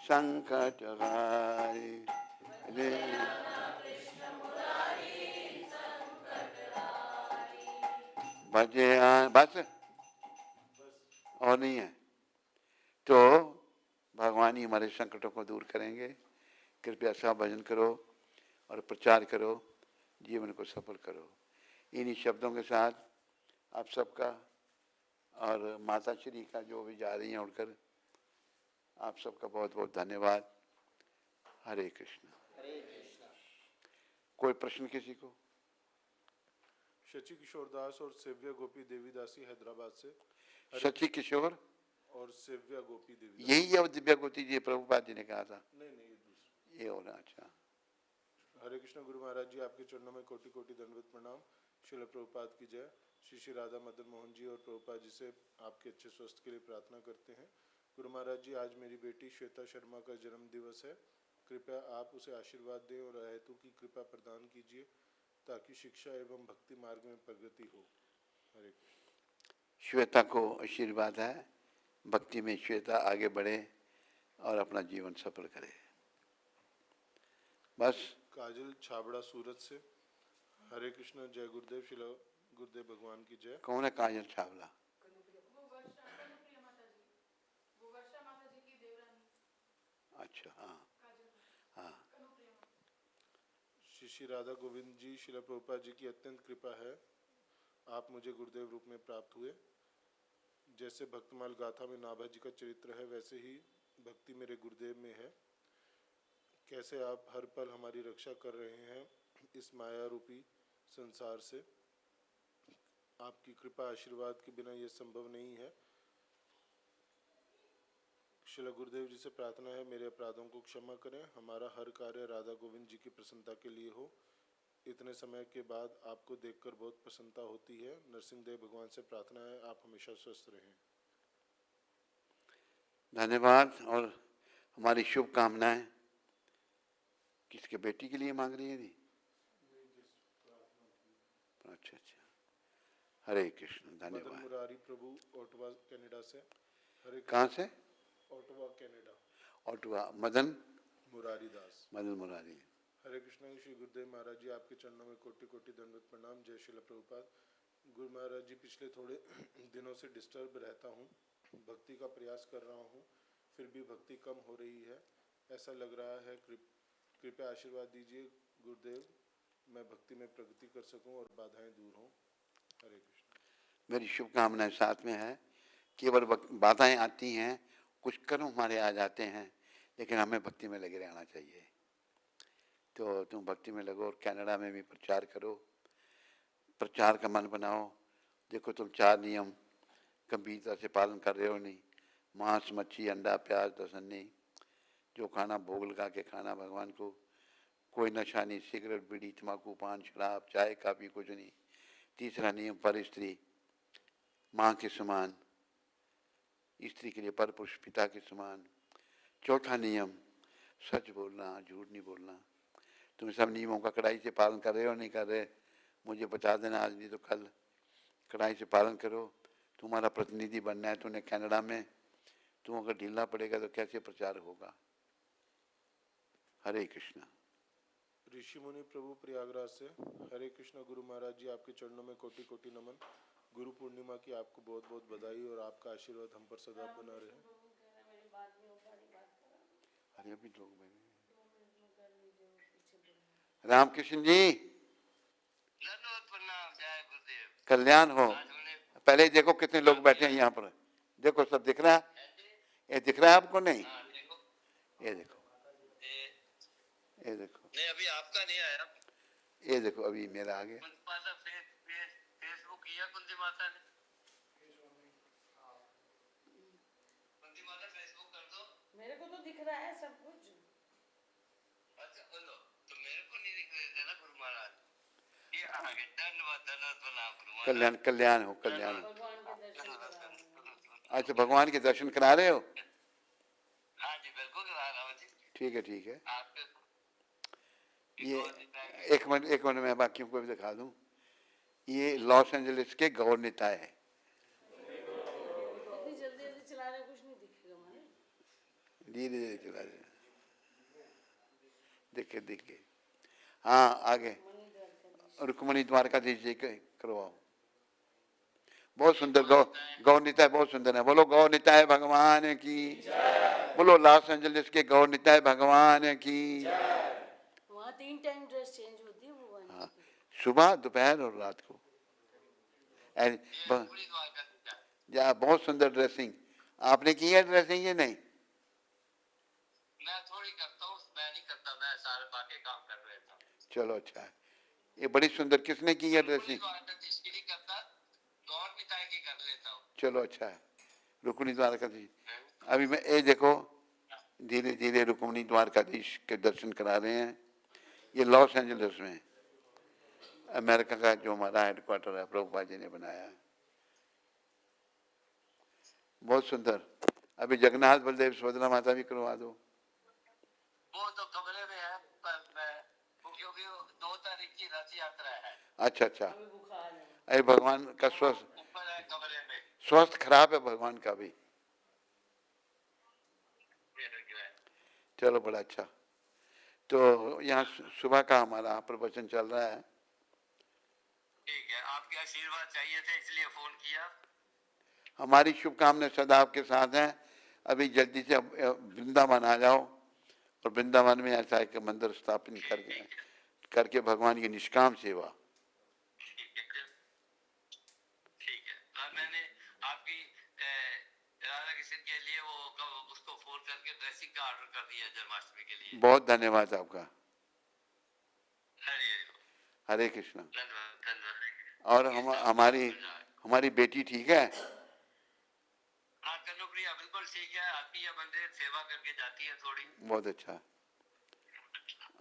संकट हारी। भजे बस और नहीं है तो भगवान ही हमारे संकटों को दूर करेंगे। कृपया सब भजन करो और प्रचार करो, जीवन को सफल करो। इन्हीं शब्दों के साथ आप सबका और माता श्री का जो भी जा रही हैं उड़कर, आप सबका बहुत बहुत धन्यवाद। हरे कृष्ण। कोई प्रश्न किसी को? शचि किशोर दास और सेव्या गोपी देवीदासी हैदराबाद से। शचि किशोर और सेव्या गोपी देवी, यही है दिव्या गोती जी, प्रभुपाद जी ने कहा था। नहीं ये दूसरा, ये होना। अच्छा। हरे कृष्ण गुरु महाराज जी, आपके चरणों में कोटि कोटि दंडवत प्रणाम। श्रील प्रभुपाद की जय। श्री राधा मदन मोहन जी और प्रभुपाद जी से आपके अच्छे स्वास्थ्य के लिए प्रार्थना करते हैं। गुरु महाराज जी, आज मेरी बेटी श्वेता शर्मा का जन्म दिवस है। कृपया आप उसे आशीर्वाद दें और अहेतु की कृपा प्रदान कीजिए ताकि शिक्षा एवं भक्ति मार्ग में प्रगति हो। हरे कृष्ण। श्वेता को आशीर्वाद है, भक्ति में श्वेता आगे बढ़े और अपना जीवन सफल करे। बस। काजल छाबड़ा सूरत से। हरे कृष्ण। जय गुरुदेव। शिला गुरुदेव भगवान की जय। कौन है काजल छावला? अच्छा। हाँ हाँ। श्री राधा गोविंद जी, शिला प्रभुपाद जी की अत्यंत कृपा है, आप मुझे गुरुदेव रूप में प्राप्त हुए। जैसे भक्तमाल गाथा में नाभा जी का चरित्र है, वैसे ही भक्ति मेरे गुरुदेव में है। कैसे आप हर पल हमारी रक्षा कर रहे हैं इस माया रूपी संसार से। आपकी कृपा आशीर्वाद के बिना यह संभव नहीं है। शिला गुरुदेव जी से प्रार्थना है, मेरे अपराधों को क्षमा करें, हमारा हर कार्य राधा गोविंद जी की प्रसन्नता के लिए हो। इतने समय के बाद आपको देखकर बहुत प्रसन्नता होती है। नरसिंह देव भगवान से प्रार्थना है, आप हमेशा स्वस्थ रहें। धन्यवाद। और हमारी शुभकामनाएं किसके बेटी के लिए मांग रही है जी? अच्छा अच्छा, हरे कृष्ण। मदन धन्यवाद। मुरारी प्रभु ओटवा कनाडा से। हरे कहाँ से? ओटवा कनाडा। ऑटवा मदन मुरारी दास। मदन मुरारी। हरे कृष्ण। श्री गुरुदेव महाराज जी, आपके चरणों में कोटि कोटि दंडवत प्रणाम। जय श्रील प्रभुपाद। गुरु महाराज जी, पिछले थोड़े दिनों से डिस्टर्ब रहता हूँ, भक्ति का प्रयास कर रहा हूँ, फिर भी भक्ति कम हो रही है, ऐसा लग रहा है। कृपया आशीर्वाद दीजिए गुरुदेव, मैं भक्ति में प्रगति कर सकूं और बाधाएं दूर हों। हरे कृष्ण। मेरी शुभकामनाएं साथ में है। केवल बाधाएं आती हैं, कुछ कर्म हमारे आ जाते हैं, लेकिन हमें भक्ति में लगे रहना चाहिए। तो तुम भक्ति में लगो और कनाडा में भी प्रचार करो, प्रचार का मन बनाओ। देखो तुम 4 नियम गंभीरता से पालन कर रहे हो नहीं? मांस, मच्छी, अंडा, प्याज, दर्शन नहीं, जो खाना भोग लगा के खाना भगवान को, कोई नशा नहीं, सिगरेट, बीड़ी, तम्बाकू, पान, शराब, चाय, काफ़ी कुछ नहीं। तीसरा नियम पर स्त्री माँ के समान, स्त्री के लिए पर पुरुष पिता के समान। चौथा नियम सच बोलना, झूठ नहीं बोलना। तुम सब नियमों का कड़ाई से पालन कर रहे हो नहीं कर रहे? मुझे बता देना, आज नहीं तो कल कड़ाई से पालन करो। तुम्हारा प्रतिनिधि बनना है तूने कनाडा में, तुम अगर ढीलना पड़ेगा तो कैसे प्रचार होगा? हरे कृष्ण। ऋषि मुनि प्रभु प्रयागराज से। हरे कृष्ण। गुरु महाराज जी, आपके चरणों में कोटि कोटि नमन। गुरु पूर्णिमा की आपको बहुत बहुत बधाई और आपका आशीर्वाद हम पर सदा बना रहे। अरे अभी लोग रामकृष्ण जी, कल्याण हो। पहले देखो कितने लोग बैठे हैं यहाँ पर, देखो सब दिख रहा है? ये दिख रहा है आपको? नहीं, ये देखो, ये देखो। नहीं, अभी आपका नहीं आया। ये देखो अभी मेरा आ गया। फेसबुक किया कुंती माता ने। कुंती माता फेसबुक कर दो। मेरे को तो दिख रहा है सब कुछ। अच्छा बोलो, तो मेरे को नहीं दिख रहे थे ना गुरु महाराज। ये आगे धन्यवाद प्रणाम गुरु महाराज। कल्याण कल्याण हो, कल्याण हो। भगवान के दर्शन करा। अच्छा, भगवान के दर्शन करा रहे हो? हाँ जी, बिल्कुल करा रहा हूँ जी। ठीक है ठीक है। आपके ये एक मिनट मैं बाकियों को भी दिखा दूं। ये लॉस एंजलिस के गौर निताय है। इतनी जल्दी जल्दी चला रहे, कुछ नहीं दिखेगा हमारे। धीरे धीरे चला रहे, देखे देखे। हाँ आगे रुक्मणी द्वारकाधीश जी के करवाओ। बहुत सुंदर गौर निताय, बहुत सुंदर है। बोलो गौर निताय भगवान की, बोलो लॉस एंजलिस के गौर निताय भगवान की। वहाँ 3 टाइम ड्रेस चेंज होती है भगवान। हाँ, सुबह, दोपहर और रात को। या बहुत सुंदर ड्रेसिंग आपने की है। ड्रेसिंग ये नहीं, मैं थोड़ी करता हूँ, मैं नहीं करता, मैं सारे बाकी काम कर लेता हूँ। चलो अच्छा है। ये बड़ी सुंदर किसने की है ड्रेसिंग? इसकी नहीं करता, गौर निताय की कर लेता हूँ। चलो अच्छा है। रुक्मिणी द्वारकाधीश, अभी मैं ये देखो धीरे धीरे रुक्मिणी द्वारकाधीश के दर्शन करा रहे हैं। ये लॉस एंजलिस में, अमेरिका का जो हमारा हेडक्वार्टर है, प्रभुपाद जी ने बनाया है। बहुत सुंदर। अभी जगन्नाथ बलदेव सुभद्रा माता भी करवा दो। वो तो कमरे में है, पर मैं क्योंकि 2 तारीख की रथ यात्रा है। अच्छा अच्छा। अभी बुखार है। अरे भगवान का स्वस्थ, ऊपर है कमरे में। स्वास्थ्य खराब है भगवान का भी। चलो बड़ा अच्छा। तो यहाँ सुबह का हमारा प्रवचन चल रहा है। ठीक है, आपके आशीर्वाद चाहिए थे इसलिए फोन किया। हमारी शुभकामनाएं सदा आपके साथ हैं। अभी जल्दी से वृंदावन आ जाओ और वृंदावन में ऐसा एक मंदिर स्थापित करके भगवान की निष्काम सेवा। ठीक है, मैंने आपकी राधा कृष्ण के लिए वो उसको फोन करके ड्रेसिंग का ऑर्डर कर दिया जन्माष्टमी के लिए। बहुत धन्यवाद आपका। हरे हरे कृष्ण। धन्यवाद धन्यवाद। और हमारी बेटी ठीक है? हाँ, कन्नुप्रिया बिल्कुल ठीक है, आती है मंदिर सेवा करके जाती है थोड़ी, बहुत अच्छा।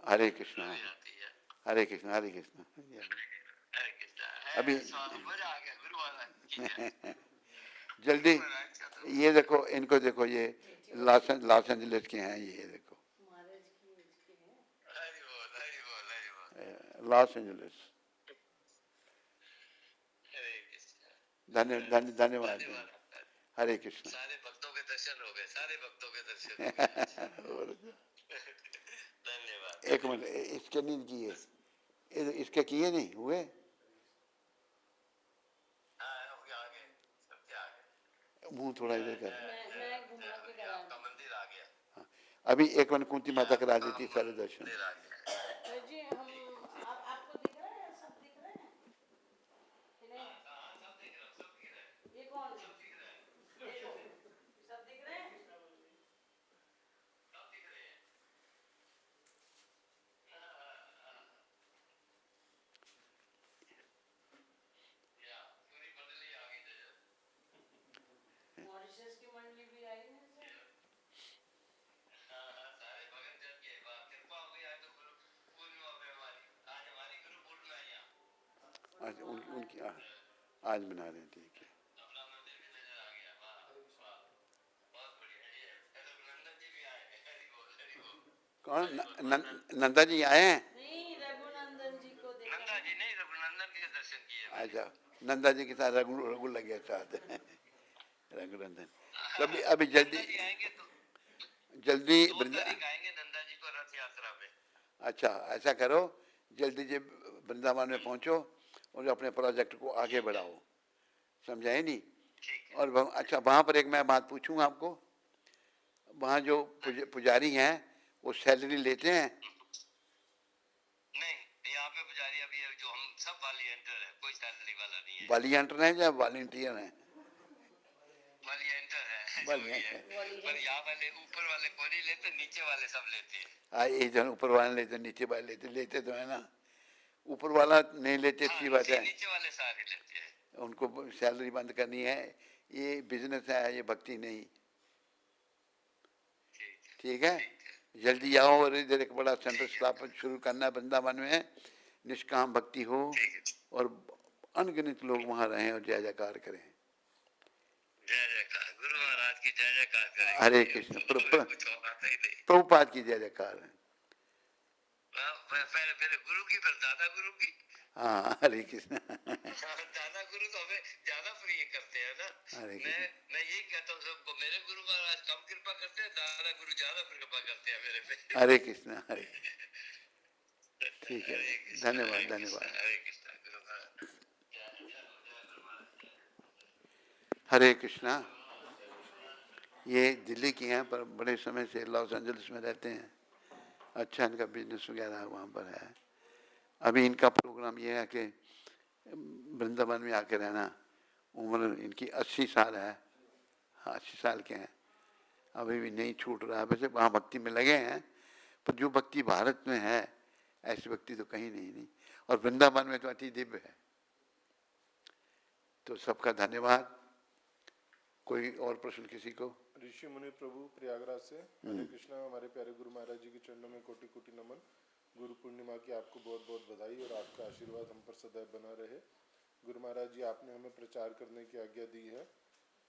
हरे कृष्णा, हो जाती है। हरे कृष्णा, हरे कृष्णा। हरे कृष्णा। अभी मजा आ गया गुरु महाराज की जय। जल्दी महाराज का तो ये देखो, इनको देखो, ये लॉस एंजलिस के हैं, ये देखो, महाराज की इसके हैं। हरि बोल, हरि बोल, हरि बोल। Los Angeles. हरे कृष्णा। धन्यवाद। धन्यवाद आपका। हरे कृष्णा। सारे भक्तों के दर्शन हो गए, सारे भक्तों के दर्शन हो गए। और धन्यवाद। एक मिनट, इसके नहीं किए, इसके किए नहीं हुए। हाँ, हो गया, आ गए, सबके आ गए। मुंह थोड़ा इधर कर। मैं घुमा के करा आपका मंदिर आ गया। हाँ, अभी एक मिनट कुंती माता करा देती सारे दर्शन। मंदिर आ गया। जी। आपको दिख रहा है, सब दिख रहे हैं कि नहीं? सब दिख रहा है, सब दिख रहा है। ये कौन? सब दिख रहा है, देखो, सब दिख रहे हैं। सब दिख रहे हैं। या पूरी मंडली आ गई जय। मॉरिशस की मंडली भी आई है सर। हाँ, सारे भगत जन के वाह, कृपा हो गई। आज तो गुरु पूर्णिमा पे हमारी, आज हमारी गुरु पूर्णिमा है यहाँ। आज उनकी आज मना रहे हैं, ठीक है। अपना मंदिर भी नजर आ गया। वाह वाह, बहुत बढ़िया। ये रघुनंदन जी भी आए। हरि बोल, हरि बोल। कौन? नंदा जी आए हैं? नहीं, रघुनंदन जी को देखा। नंदा जी नहीं, रघुनंदन के दर्शन किए मैंने। अच्छा, नंदा जी के साथ रघु लग गया साथ। रघुनंदन कभी अभी जल्दी नंदा जी आएंगे तो जल्दी 2 तारीख आएंगे नंदा जी को रथ यात्रा में। अच्छा, ऐसा करो, जल्दी से वृंदावन में पहुंचो और अपने प्रोजेक्ट को आगे बढ़ाओ, समझाए नहीं? ठीक है। और अच्छा, वहाँ पर एक मैं बात पूछूंगा आपको, वहाँ जो पुजारी हैं वो सैलरी लेते हैं? नहीं, यहाँ पे पुजारी अभी जो हम सब वॉलंटियर है, कोई सैलरी वाला नहीं है। वॉलंटियर हैं या वॉलंटियर हैं? वॉलंटियर है जो भी है, वॉलंटियर। पर यहाँ वाले ऊपर वाले कोई नहीं लेते, नीचे वाले सब लेते हैं। हाँ, एक जन ऊपर वाले लेते, नीचे वाले लेते तो है ना। ऊपर वाला नहीं लेते, अच्छी बात है, नीचे वाले सारे लेते हैं। उनको सैलरी बंद करनी है। ये बिजनेस है, ये भक्ति नहीं। ठीक है, जल्दी आओ और इधर एक बड़ा सेंटर स्थापन शुरू करना है वृंदावन में। निष्काम भक्ति हो और अनगिनत लोग वहाँ रहें और जय जयकार करें। जय जयकार, गुरु महाराज की जय जयकार करें। हरे कृष्ण। कुछ और आता ही नहीं। प्रभुपाद की जय जयकार है। पहले गुरु की, फिर दादा गुरु की। हाँ, हरे कृष्ण। दादा गुरु तो हमें ज्यादा प्रिय करते हैं ना। मैं यही कहता हूँ सबको, मेरे गुरु महाराज कम कृपा करते हैं, दादा गुरु ज्यादा कृपा करते हैं मेरे पे। हरे कृष्ण, हरे। ठीक है, धन्यवाद, धन्यवाद। हरे कृष्णा। गुरु महाराज हरे कृष्णा। ये दिल्ली की हैं पर बड़े समय से लॉस एंजलिस में रहते हैं। अच्छा, इनका बिजनेस वगैरह वहाँ पर है। अभी इनका प्रोग्राम ये है कि वृंदावन में आके रहना। उम्र इनकी 80 साल है। हाँ, 80 साल के हैं, अभी भी नहीं छूट रहा है। वैसे वहाँ भक्ति में लगे हैं, पर जो भक्ति भारत में है ऐसी भक्ति तो कहीं नहीं। और वृंदावन में तो अति दिव्य है। तो सबका धन्यवाद। कोई और प्रश्न किसी को? ऋषि मुनि प्रभु प्रयागराज से। हरे कृष्णा। हमारे प्यारे गुरु महाराज जी के चरणों में कोटि कोटि नमन। गुरु पूर्णिमा की आपको बहुत बहुत बधाई और आपका आशीर्वाद हम पर सदैव बना रहे। गुरु महाराज जी, आपने हमें प्रचार करने की आज्ञा दी है।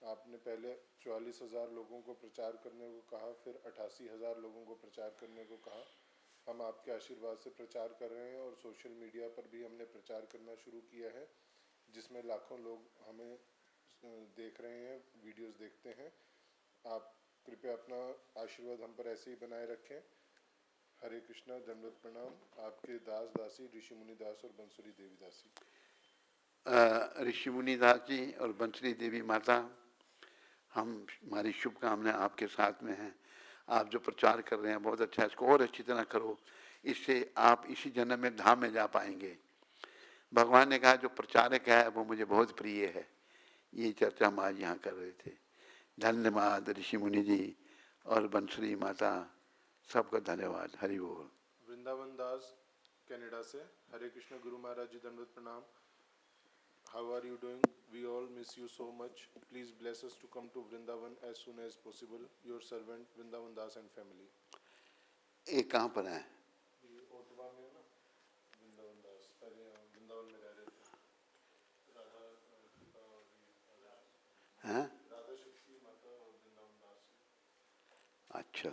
आपने पहले 44,000 लोगों को प्रचार करने को कहा, फिर 88,000 लोगों को प्रचार करने को कहा। हम आपके आशीर्वाद से प्रचार कर रहे हैं और सोशल मीडिया पर भी हमने प्रचार करना शुरू किया है, जिसमें लाखों लोग हमें देख रहे हैं, वीडियोस देखते हैं। आप कृपया अपना आशीर्वाद हम पर ऐसे ही बनाए रखें। हरे कृष्णा। दंडवत प्रणाम। आपके दास दासी ऋषि मुनि दास और बंसुरी देवी दासी। ऋषि मुनि दास जी और बंसुरी देवी माता, हमारी शुभकामनाएं आपके साथ में हैं। आप जो प्रचार कर रहे हैं बहुत अच्छा है, इसको और अच्छी तरह करो। इससे आप इसी जन्म में धाम में जा पाएंगे। भगवान ने कहा जो प्रचारक है वो मुझे बहुत प्रिय है। ये चर्चा हम आज यहाँ कर रहे थे। धन्यवाद ऋषि मुनि जी और बंसुरी माता, सबका धन्यवाद। हरि बोल। वृंदावन दास कनाडा से। हरे कृष्ण। गुरु महाराज जी दंडवत प्रणाम। How are you doing? We all miss you so much. Please bless us to come to Vrindavan as soon as possible. Your servant Vrindavan Das and family. ये कहाँ पर है? ये ओटवा में है ना, वृंदावन दास पहले यहाँ वृंदावन में रह रहे थे। राधा कृपा और हैं? राधा शक्ति माता और वृंदावन दास। अच्छा,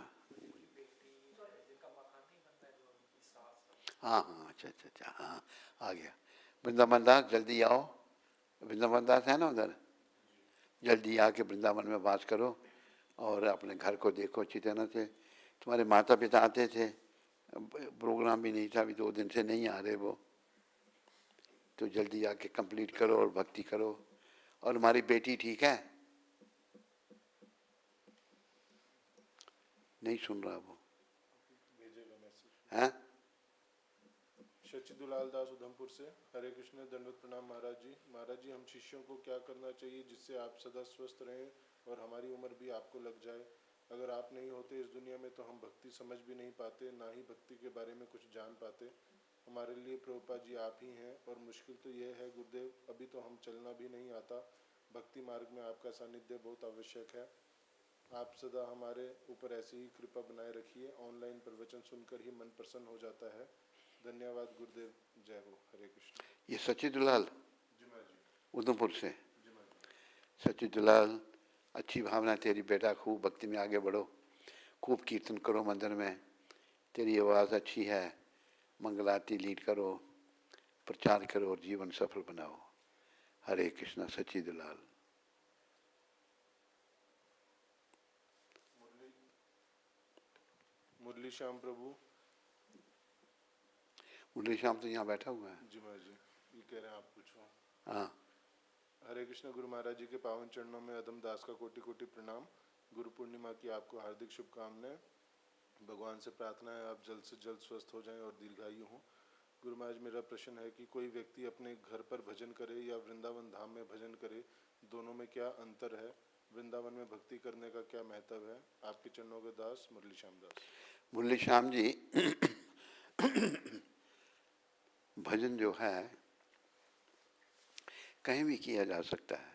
जिनका मकान नहीं बनता है, जो उनकी सास हाँ हाँ, अच्छा अच्छा अच्छा, हाँ आ गया। वृंदावन दास जल्दी आओ, वृंदावन दास है ना उधर, जल्दी आके वृंदावन में वास करो और अपने घर को देखो अच्छी तरह से। तुम्हारे माता पिता आते थे, प्रोग्राम भी नहीं था, अभी 2 दिन से नहीं आ रहे वो, तो जल्दी आके कंप्लीट करो और भक्ति करो। और हमारी बेटी ठीक है? नहीं सुन रहा वो, भेजेगा मैसेज। हैं? शचिदुलाल दास उधमपुर से। हरे कृष्ण, दंडवत प्रणाम महाराज जी। महाराज जी, हम शिष्यों को क्या करना चाहिए जिससे आप सदा स्वस्थ रहें और हमारी उम्र भी आपको लग जाए? अगर आप नहीं होते इस दुनिया में तो हम भक्ति समझ भी नहीं पाते, ना ही भक्ति के बारे में कुछ जान पाते। हमारे लिए प्रभुपाद जी आप ही हैं और मुश्किल तो यह है गुरुदेव, अभी तो हम चलना भी नहीं आता। भक्ति मार्ग में आपका सानिध्य बहुत आवश्यक है। आप सदा हमारे ऊपर ऐसी ही कृपा बनाए रखिए। ऑनलाइन प्रवचन सुनकर ही मन प्रसन्न हो जाता है। धन्यवाद गुरुदेव, जय हो। हरे कृष्ण। ये सचिदुलाल जी महाराज जी। उधमपुर से। जी महाराज जी। सचिदुलाल, अच्छी भावना तेरी बेटा, खूब भक्ति में आगे बढ़ो, खूब कीर्तन करो मंदिर में, तेरी आवाज़ अच्छी है, मंगलारती लीड करो, प्रचार करो और जीवन सफल बनाओ। हरे कृष्णा। सचिदुलाल। मुरली श्याम प्रभु। मुरली श्याम तो यहाँ बैठा हुआ है। जी महाराज जी, ये कह रहे हैं आप पूछो। हाँ, हरे कृष्ण। गुरु महाराज जी के पावन चरणों में अदम दास का कोटि कोटि प्रणाम। गुरु पूर्णिमा की आपको हार्दिक शुभकामनाएं। भगवान से प्रार्थना है आप जल्द से जल्द स्वस्थ हो जाएं और दीर्घायु हों। गुरु महाराज, मेरा प्रश्न है कि कोई व्यक्ति अपने घर पर भजन करे या वृंदावन धाम में भजन करे, दोनों में क्या अंतर है? वृंदावन में भक्ति करने का क्या महत्व है? आपके चरणों के दास मुरली श्याम दास। मुरली श्याम जी, भजन जो है कहीं भी किया जा सकता है,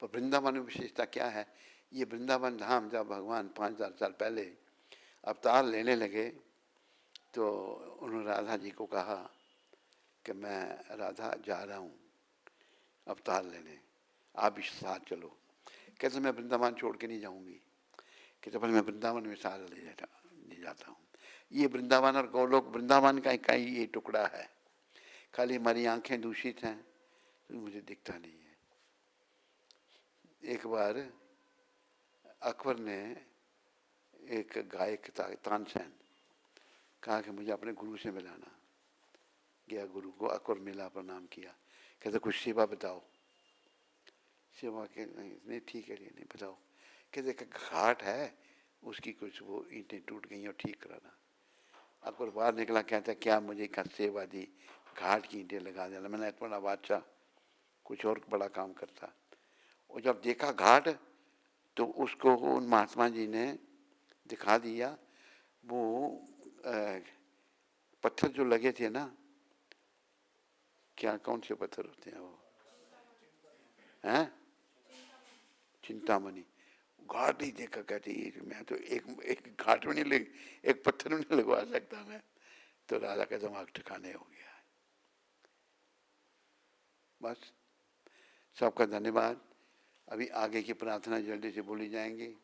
पर वृंदावन में विशेषता क्या है? ये वृंदावन धाम जब भगवान 5000 साल पहले अवतार लेने लगे तो उन्होंने राधा जी को कहा कि मैं राधा जा रहा हूँ अवतार लेने, आप भी साथ चलो। कहते मैं वृंदावन छोड़ के नहीं जाऊँगी, कहते पर मैं वृंदावन में साथ ले जाता हूँ। ये वृंदावन और गोलोक, वृंदावन का ही ये टुकड़ा है। खाली हमारी आंखें दूषित हैं तो मुझे दिखता नहीं है। एक बार अकबर ने एक गायक तानसेन कहा कि मुझे अपने गुरु से मिलाना। गया गुरु को, अकबर मिला, प्रणाम किया, कहते कुछ सेवा बताओ। सेवा के नहीं, ठीक है नहीं बताओ। कहते घाट है उसकी कुछ वो ईंटें टूट गई और ठीक कराना। अकबर बाहर निकला, कहता क्या मुझे सेवा दी, घाट की ईंटें लगा देना। मैंने इतना बादशाह कुछ और बड़ा काम करता। और जब देखा घाट तो उसको उन महात्मा जी ने दिखा दिया। वो पत्थर जो लगे थे ना, क्या कौन से पत्थर होते हैं वो, हैं? चिंतामणि। घाट ही देखा, कहती मैं तो एक घाट में नहीं लग, एक पत्थर में नहीं लगवा सकता मैं। तो राजा का दिमाग ठिकाने हो गया। बस, सबका धन्यवाद। अभी आगे की प्रार्थना जल्दी से बोली जाएंगी।